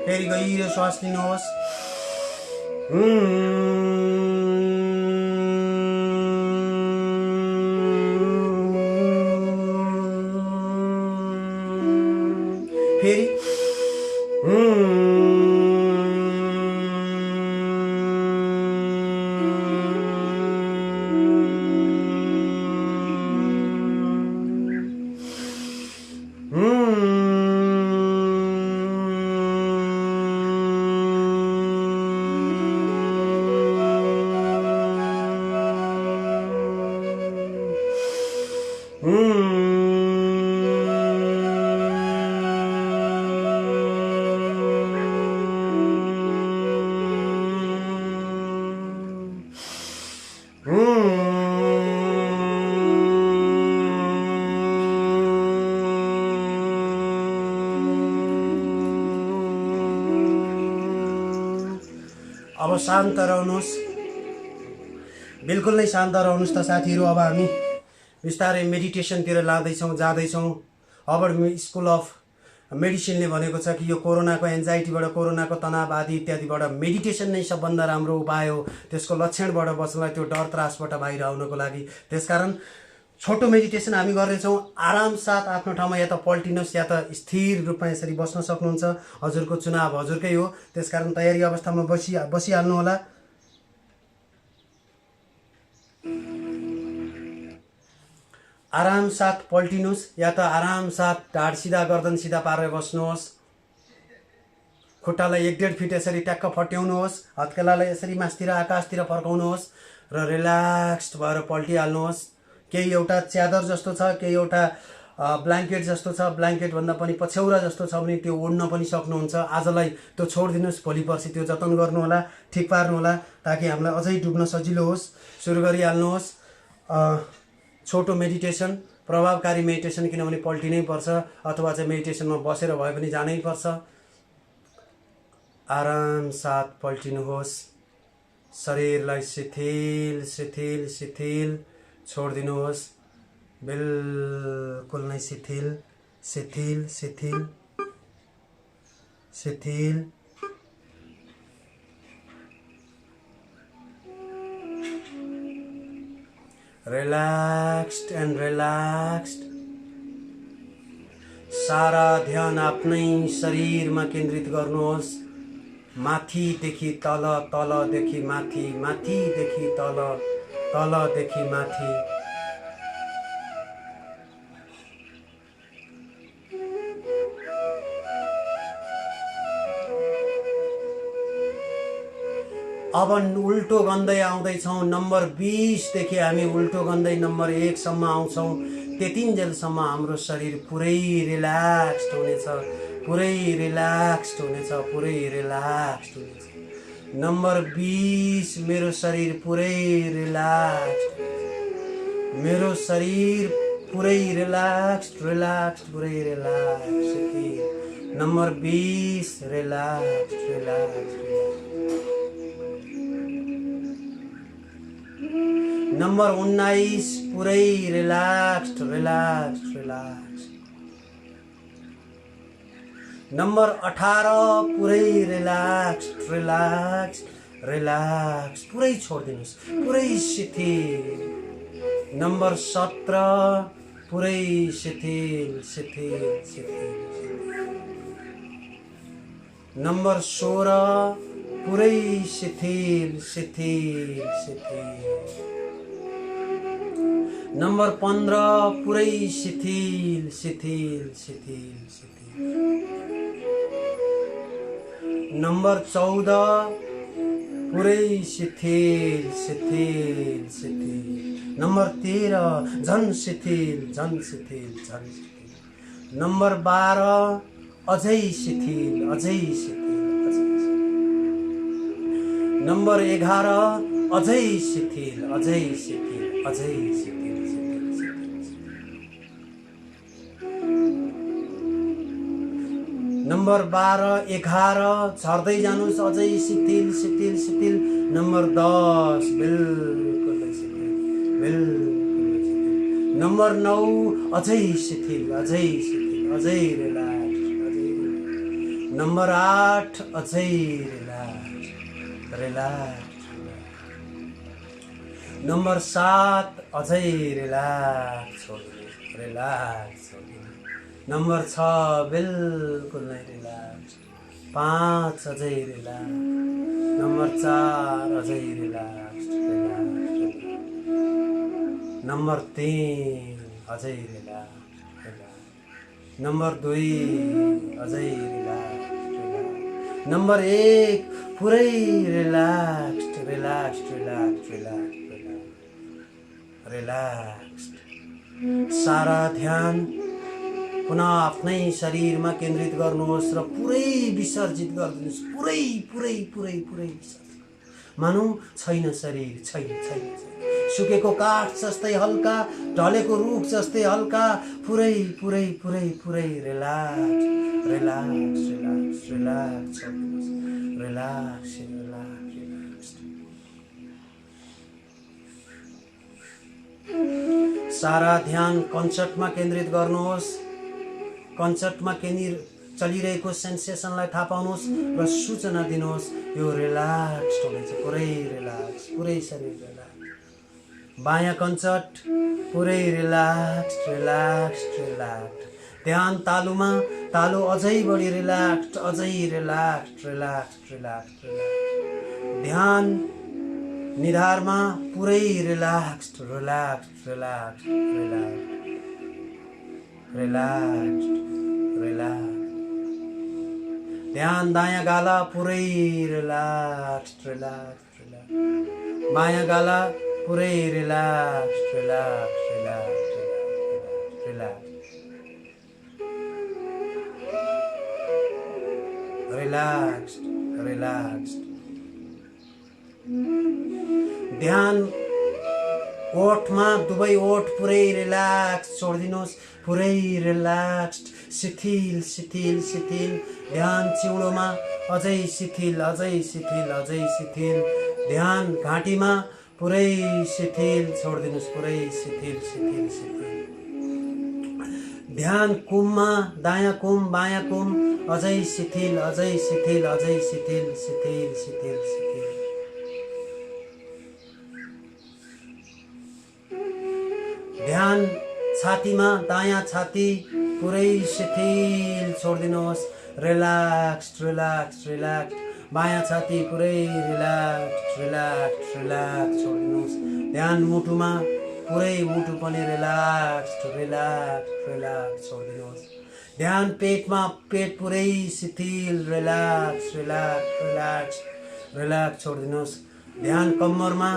फेरि गहिरो श्वास लिनुहोस्। फेरि अब शान्त रहनुहोस्, बिल्कुल नै शान्त रहनुहोस् त साथीहरू। अब हामी बिस्तारै मेडिटेसनतिर जाँदैछौँ। हार्वर्ड स्कुल अफ मेडिसिनले भनेको छ कि यो कोरोनाको एन्जाइटीबाट, कोरोनाको तनाव आदि इत्यादिबाट मेडिटेसन नै सबभन्दा राम्रो उपाय हो त्यसको लक्षणबाट बच्नलाई, त्यो डर त्रासबाट बाहिर आउनको लागि। त्यसकारण छोटो मेडिटेसन हामी गर्नेछौँ। आराम साथ आफ्नो ठाउँमा या त पल्टिनुहोस् या त स्थिर रूपमा यसरी बस्न सक्नुहुन्छ। हजुरको चुनाव हजुरकै हो, त्यसकारण तयारी अवस्थामा बसिहाल्नु होला। आराम साथ पल्टिनुहोस् या त आराम साथ ढाड सिधा, गर्दन सिधा पारेर बस्नुहोस्। खुट्टालाई 1.5 फिट यसरी ट्याक्क फट्याउनुहोस्। हत्केलालाई यसरी मासतिर आकाशतिर फर्काउनुहोस् र रिल्याक्स्ड भएर पल्टिहाल्नुहोस्। केही एउटा च्यादर जस्तो छ, केही एउटा ब्ल्याङ्केट जस्तो छ, ब्ल्याङ्केटभन्दा पनि पछ्यौरा जस्तो छ भने त्यो ओढ्न पनि सक्नुहुन्छ। आजलाई त्यो छोडिदिनुहोस्, भोलि पर्सि त्यो जतन गर्नुहोला, ठिक पार्नुहोला ताकि हामीलाई अझै डुब्न सजिलो होस्। सुरु गरिहाल्नुहोस्। छोटो मेडिटेसन, प्रभावकारी मेडिटेसन, किनभने पल्टिनै पर्छ अथवा चाहिँ मेडिटेसनमा बसेर भए पनि जानै पर्छ। आराम साथ पल्टिनुहोस्। शरीरलाई शिथिल शिथिल शिथिल छोडिदिनुहोस्। बिल्कुल नै शिथिल शिथिल शिथिल शिथिल। Relaxed and relaxed. सारा ध्यान आफ्नै शरीरमा केन्द्रित गर्नुहोस्। माथिदेखि तल, तलदेखि माथि, माथिदेखि तल, तलदेखि माथि। अब उल्टो गन्दै आउँदैछौँ। नम्बर 20 देखि हामी उल्टो गन्दै नम्बर 1 सम्म आउँछौँ। त्यतिन्जेलसम्म हाम्रो शरीर पुरै रिल्याक्स्ड हुनेछ, पुरै रिल्याक्स्ड हुनेछ, पुरै रिल्याक्स्ड हुनेछ। नम्बर 20 मेरो शरीर पुरै रिल्याक्स्ड, मेरो शरीर पुरै रिल्याक्स्ड, रिल्याक्स्ड, पुरै relaxed. Number 20 relax relax. Number 19 पुरै रिल्याक्स रिल्याक्स रिल्याक्स। नम्बर 18 पुरै रिल्याक्स रिल्याक्स रिल्याक्स, पुरै छोडिदिनुहोस्, पुरै शिथिल। नम्बर 17 पुरै शिथिल शिथिल शिथिल। नम्बर 16 पुरै शिथिल शिथिल शिथिल। नम्बर 15 पुरै शिथिल शिथिल शिथिल शिथिल। नम्बर 14 पुरै शिथिल शिथिल शिथिल। नम्बर 13 झन शिथिल झन शिथिल झन शिथिल। नम्बर 12 अझै शिथिल अझै शिथिल अझै शिथिल। नम्बर 11 अझै शिथिल अझै शिथिल अझै शिथिल शिथिल शिथिल। नम्बर 12 11 झर्दै जानुस् अझै शिथिल शिथिल शिथिल। नम्बर 10 बिल्कुल शिथिल बिल्कुल शिथिल। नम्बर 9 अझै शिथिल अझै शिथिल अझै रिल्याक्स अझै। नम्बर 8 अझै रिल्याक्स रिल्याक्स। नम्बर 7 अझै रिल्याक्स रिल्याक्स। नम्बर 6 बिल्कुल नै रिल्याक्स। 5 अझै रिल्याक्स। नम्बर 4 अझै रिल्याक्स रिल्याक्स। नम्बर 3 अझै रिल्याक्स रिल्याक्स। नम्बर 2 अझै रिल्याक्स रिल्याक्स। नम्बर 1 पुरै relax relax relax relax relax. सारा ध्यान पुनः आफ्नै शरीरमा केन्द्रित गर्नुहोस् र पुरै विसर्जित गरिदिनुहोस्, पुरै पुरै पुरै पुरै विसर्जित। मानौ छैन शरीर, छैन छैन। सुकेको काठ जस्तै हल्का, ढलेको रुख जस्तै हल्का, पुरै पुरै पुरै पुरै relax relax relax relax relax relax. सारा ध्यान कन्सर्टमा केन्द्रित गर्नुहोस्। कन्सर्टमा चलिरहेको सेन्सेसनलाई थाहा पाउनुहोस् र सूचना दिनुहोस् यो रिल्याक्स हुँदैछ, पुरै रिल्याक्स, पुरै शरीर रिल्याक्स। बायाँ कन्सर्ट पुरै रिल्याक्स रिल्याक्स रिल्याक्स। ध्यान तालुमा, तालु अझै बढी रिल्याक्स अझै रिल्याक्स रिल्याक्स रिल्याक्स रिल्याक्स। ध्यान निधारमा पुरै relax relax relax relax relax relax. ध्यान दायाँ गाला पुरै रिल्याक्स रिल्याक्स रिल्याक्स। बायाँ गाला पुरै relax relax relax relax relax relax. ध्यान ओठमा दुवै ओठ पुरै रिल्याक्स छोडिदिनुहोस्, पुरै रिल्याक्स शिथिल शिथिल शिथिल। ध्यान चिउडोमा अझै शिथिल अझै शिथिल अझै शिथिल। ध्यान घाँटीमा पुरै शिथिल छोडिदिनुहोस्, पुरै शिथिल शिथिल शिथिल। ध्यान कुममा दायाँ कुम बायाँ कुम अझै शिथिल अझै शिथिल अझै शिथिल शिथिल शिथिल शिथिल। ध्यान छातीमा दायाँ छाती पुरै शिथिल छोडिदिनुहोस्, रिल्याक्स रिल्याक्स रिल्याक्स। बायाँ छाती पुरै रिल्याक्स रिल्याक्स रिल्याक्स छोडिदिनुहोस्। ध्यान मुटुमा पुरै मुटु पनि रिल्याक्स रिल्याक्स रिल्याक्स छोडिदिनुहोस्। ध्यान पेटमा पेट पुरै शिथिल रिल्याक्स रिल्याक्स रिल्याक्स रिल्याक्स छोडिदिनुहोस्। ध्यान कम्मरमा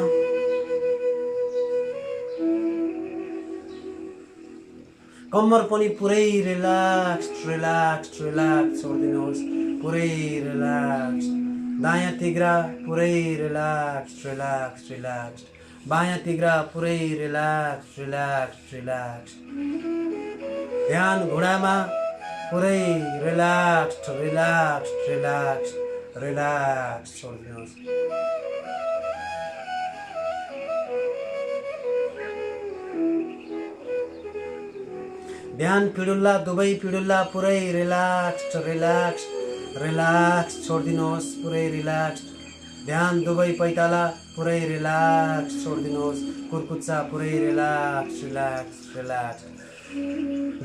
कम्मर पनि पुरै रिल्याक्स रिल्याक्स रिल्याक्स छोडिदिनुहोस्, पुरै रिल्याक्स। दायाँ तिघ्रा पुरै रिल्याक्स रिल्याक्स रिल्याक्स। बायाँ तिघ्रा पुरै रिल्याक्स रिल्याक्स रिल्याक्स। ध्यान घुँडामा पुरै रिल्याक्स्ड रिल्याक्स्ड रिल्याक्स्ड रिल्याक्स छोडिदिनुहोस्। ध्यान पिडुल्ला दुवै पिडुल्ला पुरै रिल्याक्स्ड रिल्याक्स्ड रिल्याक्स छोडिदिनुहोस्, पुरै रिल्याक्स। ध्यान दुवै पैताला पुरै रिल्याक्स छोडिदिनुहोस्, कुर्कुच्चा पुरै रिल्याक्स रिल्याक्स रिल्याक्स।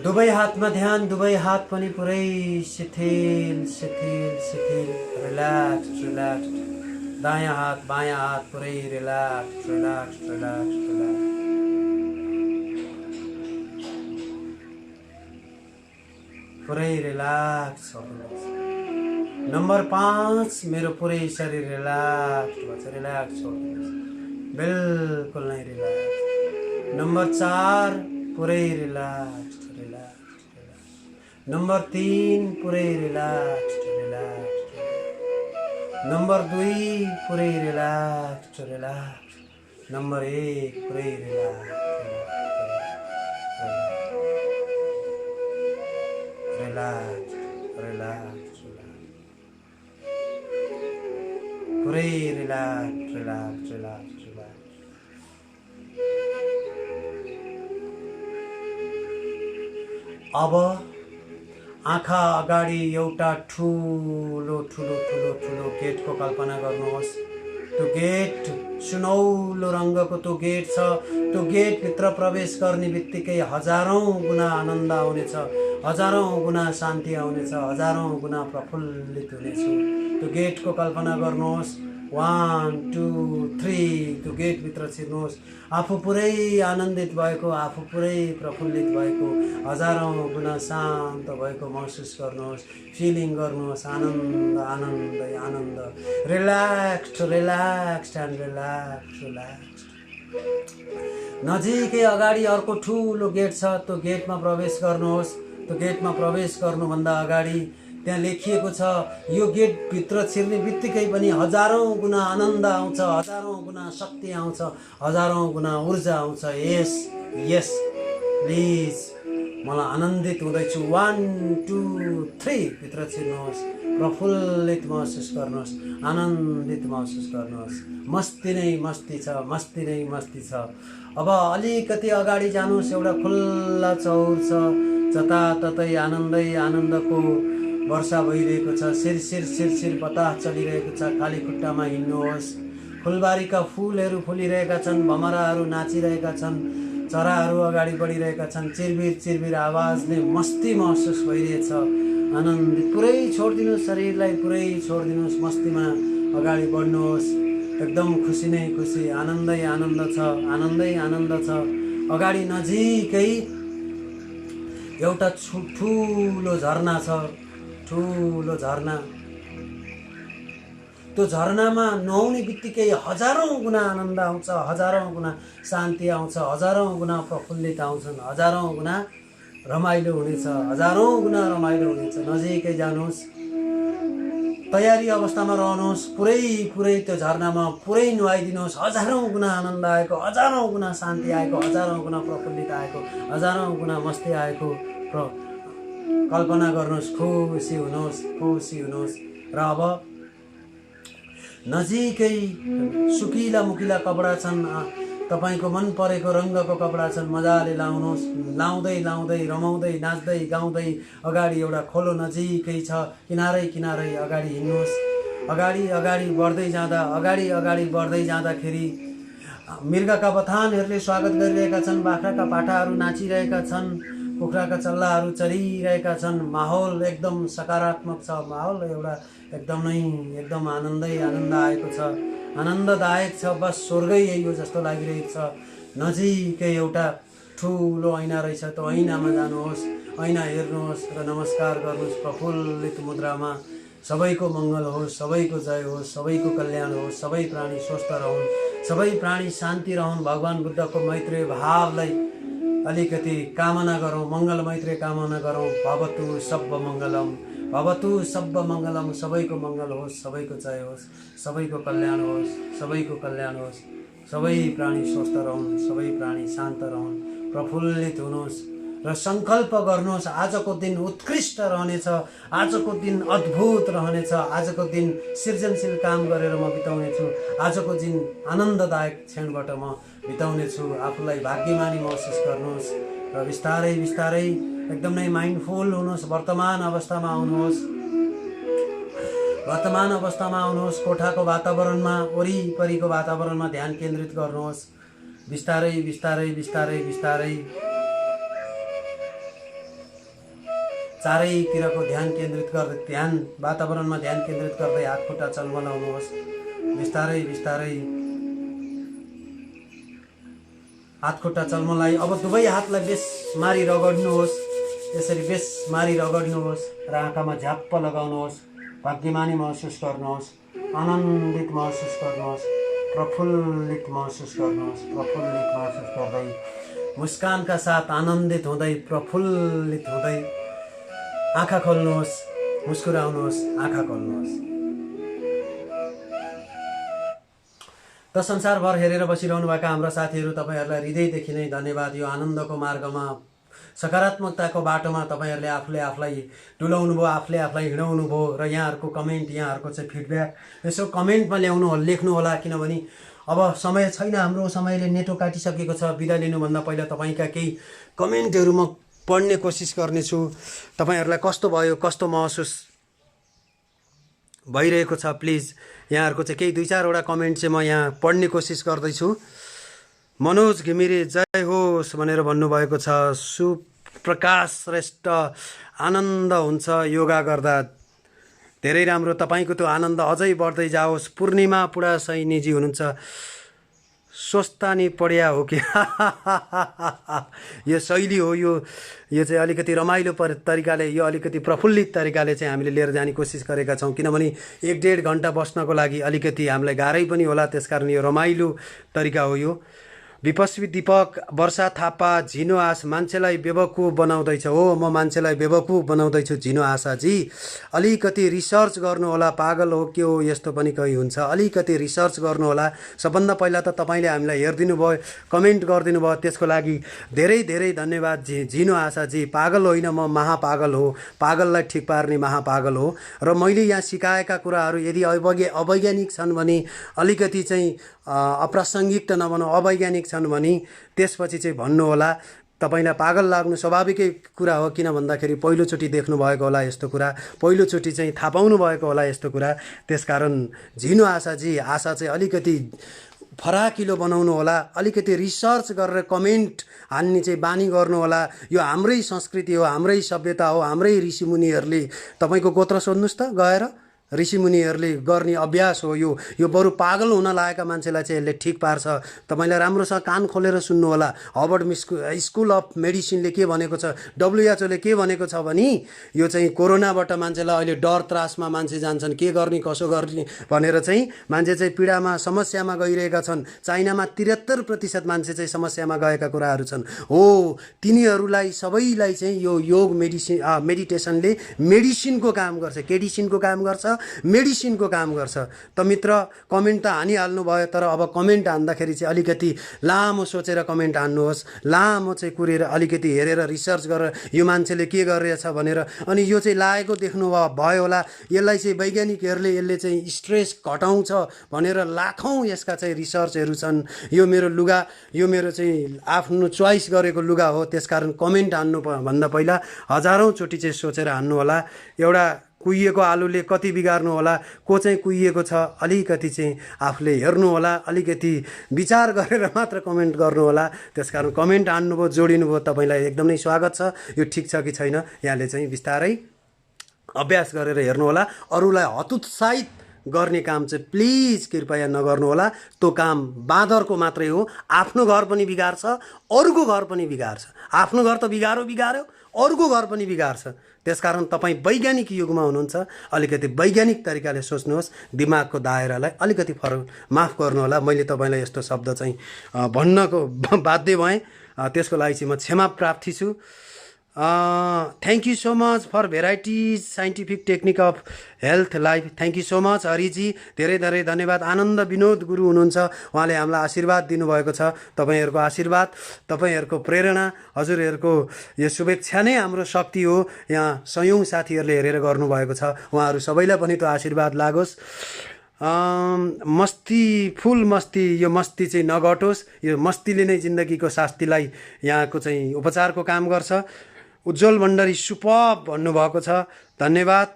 दुवै हातमा ध्यान, दुवै हात पनि पुरै शिथिल शिथिल शिथिल रिल्याक्स रिल्याक्स। दायाँ हात बायाँ हात पुरै रिल्याक्स रिल्याक्स रिल्याक्स रिल्याक्स। पुरै रिल्याक्स छोड्नुहोस्। नम्बर 5 मेरो पुरै शरीर रिल्याक्स भन्छ, रिल्याक्स छोड्नुहोस्, बिल्कुल नै रिल्याक्स। नम्बर 4 पुरै रिल्याक्स रिल्याक्स रिल्याक्स। नम्बर 3 पुरै रिल्याक्स रिल्याक्स। नम्बर 2 पुरै रिल्याक्स रिल्याक्स। नम्बर 1 पुरै रिल्याक्स रिल्याक्स रिल्याक्स पुरै रिल्याक्स रिल्याक्स रिल्याक्स रिल्याक्स। अब आँखा अगाडि एउटा ठुलो ठुलो ठुलो ठुलो गेटको कल्पना गर्नुहोस्। त्यो गेट सुनौलो रङको त्यो गेट छ। त्यो गेटभित्र प्रवेश गर्ने बित्तिकै हजारौँ गुणा आनन्द आउनेछ, हजारौँ गुणा शान्ति आउनेछ, हजारौँ गुणा प्रफुल्लित हुनेछु। त्यो गेटको कल्पना गर्नुहोस्। 1 2 3 त्यो गेटभित्र छिर्नुहोस्। आफू पुरै आनन्दित भएको, आफू पुरै प्रफुल्लित भएको, हजारौँ गुणा शान्त भएको महसुस गर्नुहोस्, फिलिङ गर्नुहोस्। आनन्द आनन्द आनन्द, relaxed relaxed and relax relax. नजिकै अगाडि अर्को ठुलो गेट छ, त्यो गेटमा प्रवेश गर्नुहोस्। त्यो गेटमा प्रवेश गर्नुभन्दा अगाडि त्यहाँ लेखिएको छ, यो गेटभित्र छिर्ने बित्तिकै पनि हजारौँ गुणा आनन्द आउँछ, हजारौँ गुणा शक्ति आउँछ, हजारौँ गुणा ऊर्जा आउँछ। यस यस प्लिज, मलाई आनन्दित हुँदैछु। 1 2 3 भित्र छिर्नुहोस्, प्रफुल्लित महसुस गर्नुहोस्, आनन्दित महसुस गर्नुहोस्। मस्ती नै मस्ती छ, मस्ती नै मस्ती छ। अब अलिकति अगाडि जानुहोस्, एउटा खुल्ला चौर छ, जताततै आनन्दै आनन्दको वर्षा भइरहेको छ। सिरसिर सिरसिर बतास चलिरहेको छ। खाली खुट्टामा हिँड्नुहोस्। फुलबारीका फुलहरू फुलिरहेका छन्, भमराहरू नाचिरहेका छन्, चराहरू अगाडि बढिरहेका छन्। चिरबिर चिरबिर आवाजले मस्ती महसुस भइरहेछ। आनन्दित पुरै छोडिदिनुहोस्, शरीरलाई पुरै छोडिदिनुहोस्, मस्तीमा अगाडि बढ्नुहोस्। एकदम खुसी नै खुसी, आनन्दै आनन्द छ, आनन्दै आनन्द छ। अगाडि नजिकै एउटा ठुलो झरना छ, ठुलो झरना। त्यो झरनामा नुहाउने बित्तिकै हजारौँ गुणा आनन्द आउँछ, हजारौँ गुणा शान्ति आउँछ, हजारौँ गुणा प्रफुल्लित आउँछन्, हजारौँ गुणा रमाइलो हुनेछ, हजारौँ गुणा रमाइलो हुनेछ। नजिकै जानुहोस्, तयारी अवस्थामा रहनुहोस्। पुरै पुरै त्यो झरनामा पुरै नुहाइदिनुहोस्। हजारौँ गुणा आनन्द आएको, हजारौँ गुणा शान्ति आएको, हजारौँ गुणा प्रफुल्लित आएको, हजारौँ गुणा मस्ती आएको कल्पना गर्नुहोस्। खुसी हुनुहोस्, खुसी हुनुहोस्। र अब नजिकै सुकिला मुकिला कपडा छन्, तपाईँको मन परेको रङको कपडा छन्, मजाले लाउनुहोस्। लाउँदै लाउँदै रमाउँदै नाच्दै गाउँदै अगाडि एउटा खोलो नजिकै छ, किनारै किनारै अगाडि हिँड्नुहोस्। अगाडि अगाडि बढ्दै जाँदा, अगाडि अगाडि बढ्दै जाँदाखेरि मृगका बथानहरूले स्वागत गरिरहेका छन्, बाख्राका पाठाहरू नाचिरहेका छन्, कुखुराका चल्लाहरू चरिरहेका छन्। माहौल एकदम सकारात्मक छ, माहौल एउटा एकदम आनन्दै आनन्द आएको छ, आनन्ददायक छ। बस स्वर्गै यही हो जस्तो लागिरहेको छ। नजिकै एउटा ठुलो ऐना रहेछ, त्यो ऐनामा जानुहोस्, ऐना हेर्नुहोस् र नमस्कार गर्नुहोस् प्रफुल्लित मुद्रामा। सबैको मङ्गल होस्, सबैको जय होस्, सबैको कल्याण होस्, सबै प्राणी स्वस्थ रहन्, सबै प्राणी शान्ति रहन्। भगवान बुद्धको मैत्रेय भावलाई अलिकति कामना गरौँ, मङ्गल मैत्रेय कामना गरौँ। भवतु सब्ब मङ्गलम, भवतु सब्ब मङ्गलम। सबैको मङ्गल होस्, सबैको जय होस्, सबैको कल्याण होस्, सबैको कल्याण होस्। सबै प्राणी स्वस्थ रहन्, सबै प्राणी शान्त रहन्, प्रफुल्लित हुनुहोस्। र सङ्कल्प गर्नुहोस् आजको दिन उत्कृष्ट रहनेछ, आजको दिन अद्भुत रहनेछ, आजको दिन सृजनशील काम गरेर म बिताउनेछु, आजको दिन आनन्ददायक क्षणबाट म बिताउनेछु। आफूलाई भाग्यमानी महसुस गर्नुहोस् र बिस्तारै बिस्तारै एकदम नै माइन्डफुल हुनुहोस्। वर्तमान अवस्थामा आउनुहोस्, वर्तमान अवस्थामा आउनुहोस्। कोठाको वातावरणमा, वरिपरिको वातावरणमा ध्यान केन्द्रित गर्नुहोस्। बिस्तारै बिस्तारै बिस्तारै बिस्तारै चारैतिरको ध्यान केन्द्रित गर्दै, ध्यान वातावरणमा ध्यान केन्द्रित गर्दै हात खुट्टा चलमलाउनुहोस्। बिस्तारै बिस्तारै हात खुट्टा चलमलाई। अब दुवै हातलाई बेसमारी रगड्नुहोस्। यसरी बेसमारी रगड्नुहोस् र आँखामा झ्याप्प लगाउनुहोस्। भाग्यमानी महसुस गर्नुहोस्, आनन्दित महसुस गर्नुहोस्, प्रफुल्लित महसुस गर्नुहोस्। प्रफुल्लित महसुस गर्दै मुस्कानका साथ आनन्दित हुँदै, प्रफुल्लित हुँदै आँखा खोल्नुहोस्, मुस्कुराउनुहोस्, आँखा खोल्नुहोस्। त संसारभर हेरेर बसिरहनुभएका हाम्रा साथीहरू, तपाईँहरूलाई हृदयदेखि नै धन्यवाद। यो आनन्दको मार्गमा, सकारात्मकताको बाटोमा तपाईँहरूले आफूले आफूलाई डुलाउनु भयो, आफूले आफूलाई हिँडाउनु भयो। र यहाँहरूको कमेन्ट, यहाँहरूको चाहिँ फिडब्याक यसो कमेन्टमा लेख्नु होला, किनभने अब समय छैन, हाम्रो समयले नेटो काटिसकेको छ। बिदा लिनुभन्दा पहिला तपाईँका केही कमेन्टहरू म पढ्ने कोसिस गर्नेछु। तपाईँहरूलाई कस्तो भयो, कस्तो महसुस भइरहेको छ, प्लिज यहाँहरूको चाहिँ केही 2-4वटा कमेन्ट चाहिँ म यहाँ पढ्ने कोसिस गर्दैछु। मनोज घिमिरे जय होस् भनेर भन्नुभएको छ। सुप्रकाश श्रेष्ठ आनन्द हुन्छ योगा गर्दा, धेरै राम्रो, तपाईँको त्यो आनन्द अझै बढ्दै जाओस्। पूर्णिमा पुडा सैनीजी हुनुहुन्छ, स्वस्थानी पढ्या हो कि यो शैली हो, यो चाहिँ अलिकति रमाइलो तरिकाले, यो अलिकति प्रफुल्लित तरिकाले चाहिँ हामीले लिएर जाने कोसिस गरेका छौँ। किनभने 1-1.5 घन्टा बस्नको लागि अलिकति हामीलाई गाह्रै पनि होला, त्यसकारण यो रमाइलो तरिका हो यो। विपस्वी दीपक, वर्षा थापा, झिनो आस मान्छेलाई बेवकुफ बनाउँदैछ। हो, म मान्छेलाई बेवकुफ बनाउँदैछु झिनो आशाजी। अलिकति रिसर्च गर्नुहोला, पागल हो के हो यस्तो पनि कोही हुन्छ, अलिकति रिसर्च गर्नुहोला। सबभन्दा पहिला त तपाईँले हामीलाई हेरिदिनु भयो, कमेन्ट गरिदिनु भयो, त्यसको लागि धेरै धेरै धन्यवाद झिनो आशाजी। पागल होइन, म महापागल हो, पागललाई ठिक पार्ने महापागल हो। र मैले यहाँ सिकाएका कुराहरू यदि अवैज्ञानिक छन् भने अलिकति चाहिँ अप्रासङ्गिक त नभनौँ, अवैज्ञानिक छन् भने त्यसपछि चाहिँ भन्नुहोला। तपाईँलाई पागल लाग्नु स्वाभाविकै कुरा हो, किन भन्दाखेरि पहिलोचोटि देख्नु भएको होला यस्तो कुरा, पहिलोचोटि चाहिँ थाहा पाउनु भएको होला यस्तो कुरा। त्यसकारण झिनो आशाजी, आशा चाहिँ अलिकति फराकिलो बनाउनु होला, अलिकति रिसर्च गरेर कमेन्ट हान्ने चाहिँ बानी गर्नुहोला। यो हाम्रै संस्कृति हो, हाम्रै सभ्यता हो, हाम्रै ऋषिमुनिहरूले। तपाईँको गोत्र सोध्नुहोस् त गएर, ऋषिमुनिहरूले गर्ने अभ्यास हो यो बरु पागल हुन लागेका मान्छेलाई चाहिँ यसले ठिक पार्छ। तपाईँलाई राम्रोसँग कान खोलेर सुन्नु होला। हार्वर्ड स्कुल अफ मेडिसिनले के भनेको छ, WHO ले के भनेको छ भने यो चाहिँ कोरोनाबाट मान्छेलाई अहिले डर त्रासमा मान्छे जान्छन्, के गर्ने कसो गर्ने भनेर चाहिँ मान्छे चाहिँ पीडामा समस्यामा गइरहेका छन्। चाइनामा 73% मान्छे चाहिँ समस्यामा गएका कुराहरू छन्। हो, तिनीहरूलाई सबैलाई चाहिँ यो योग मेडिटेसनले मेडिसिनको काम गर्छ, केडिसिनको काम गर्छ, मेडिसिनको काम गर्छ। त मित्र, कमेन्ट त हानिहाल्नु भयो, तर अब कमेन्ट हान्दाखेरि चाहिँ अलिकति लामो सोचेर कमेन्ट हान्नुहोस्, लामो चाहिँ कुरेर अलिकति हेरेर रिसर्च गरेर यो मान्छेले के गरिरहेछ भनेर। अनि यो चाहिँ लागेको देख्नु भयो होला, यसलाई चाहिँ वैज्ञानिकहरूले यसले चाहिँ स्ट्रेस घटाउँछ भनेर लाखौँ यसका चाहिँ रिसर्चहरू छन्। यो मेरो लुगा, यो मेरो चाहिँ आफ्नो चोइस गरेको लुगा हो, त्यसकारण कमेन्ट हान्नु भन्दा पहिला हजारौँ चोटि चाहिँ सोचेर हान्नु होला। एउटा कुहिएको आलुले कति बिगार्नु होला, को चाहिँ कुहिएको छ, अलिकति चाहिँ आफूले हेर्नु होला, अलिकति विचार गरेर मात्र कमेन्ट गर्नु होला। त्यसकारण कमेन्ट हान्नुभयो, जोडिनुभयो, तपाईँलाई एकदमै स्वागत छ। यो ठिक छ कि छैन यहाँले चाहिँ बिस्तारै अभ्यास गरेर हेर्नु होला। अरूलाई हतोत्साहित गर्ने काम चाहिँ प्लिज कृपया नगर्नु होला। त्यो काम बाँदरको मात्रै हो, आफ्नो घर पनि बिगार्छ, अरूको घर पनि बिगार्छ। आफ्नो घर त बिगार्यो, अरूको घर पनि बिगार्छ। त्यसकारण तपाईँ वैज्ञानिक युगमा हुनुहुन्छ, अलिकति वैज्ञानिक तरिकाले सोच्नुहोस्, दिमागको दायरालाई अलिकति माफ गर्नुहोला। मैले तपाईँलाई यस्तो शब्द चाहिँ भन्नको बाध्य भएँ, त्यसको लागि चाहिँ म क्षमा प्रार्थी छु। Thank you so much for varieties scientific technique of health life. Thank you so much हरिजी, धेरै धेरै धन्यवाद। आनन्द विनोद गुरु हुनुहुन्छ, उहाँले हामीलाई आशीर्वाद दिनुभएको छ। तपाईँहरूको आशीर्वाद, तपाईँहरूको प्रेरणा, हजुरहरूको यो शुभेच्छा नै हाम्रो शक्ति हो। यहाँ सयौँ साथीहरूले हेरेर गर्नुभएको छ, उहाँहरू सबैलाई पनि त्यो आशीर्वाद लागोस्। मस्ती फुल मस्ती, यो मस्ती चाहिँ नघटोस्, यो मस्तीले नै जिन्दगीको शास्तिलाई यहाँको चाहिँ उपचारको काम गर्छ। उज्जवल भण्डारी सुपर्ब भन्नुभएको छ, धन्यवाद।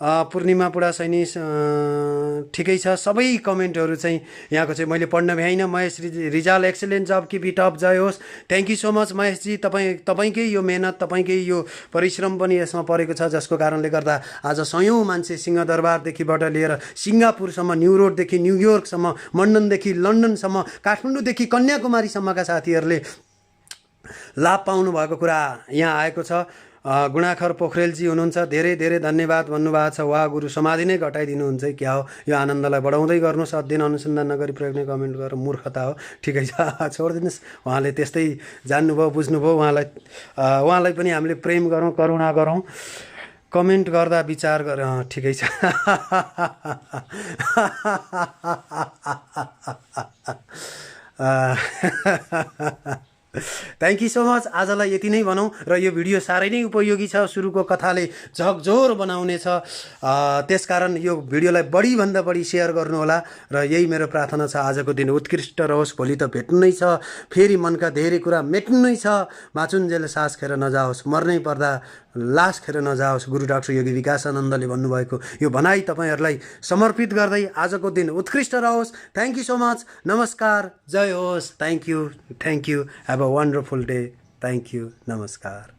पूर्णिमा पुडा सैनी ठिकै छ। सबै कमेन्टहरू चाहिँ यहाँको चाहिँ मैले पढ्न भ्याइनँ। महेश रिजाल एक्सेलेन्ट जब कि बिट अप, जय होस्। Thank you so much Maheshji, तपाईँकै यो मेहनत, तपाईँकै यो परिश्रम पनि यसमा परेको छ, जसको कारणले गर्दा आज सयौँ मान्छे सिंहदरबारदेखिबाट लिएर सिङ्गापुरसम्म, न्यु रोडदेखि न्युयोर्कसम्म, लन्डनदेखि लन्डनसम्म, काठमाडौँदेखि कन्याकुमारीसम्मका साथीहरूले लाभ पाउनु भएको कुरा यहाँ आएको छ। गुणाखर पोखरेलजी हुनुहुन्छ, धेरै धेरै धन्यवाद भन्नुभएको छ। वा गुरु समाधि नै घटाइदिनुहुन्छ क्या हो, यो आनन्दलाई बढाउँदै गर्नुहोस्। अध्ययन अनुसन्धान नगरी प्रयोग नै कमेन्ट गरेर मूर्खता हो। ठिकै छ, छोडिदिनुहोस्। उहाँले त्यस्तै जान्नुभयो, बुझ्नुभयो। उहाँलाई पनि हामीले प्रेम गरौँ, करुणा गरौँ, कमेन्ट गर्दा विचार गरेर। ठिकै छ। Thank you so much. आजलाई यति नै भनौँ, र यो भिडियो साह्रै नै उपयोगी छ। सुरुको कथाले झकझोर बनाउने छ, त्यसकारण यो भिडियोलाई बढीभन्दा बढी सेयर गर्नुहोला। र यही मेरो प्रार्थना छ, आजको दिन उत्कृष्ट रहोस्। भोलि त भेट्नु नै छ, फेरि मनका धेरै कुरा मेट्नु नै छ। बाँचुन्जेल सास खेर नजाओस्, मर्नै पर्दा लास खेर नजाओस्। गुरु डाक्टर योगी विकासानन्दले भन्नुभएको यो भनाइ तपाईँहरूलाई समर्पित गर्दै आजको दिन उत्कृष्ट रहोस्। Thank you so much. नमस्कार, जय होस्। Thank you. Have a wonderful day. Thank you, नमस्कार।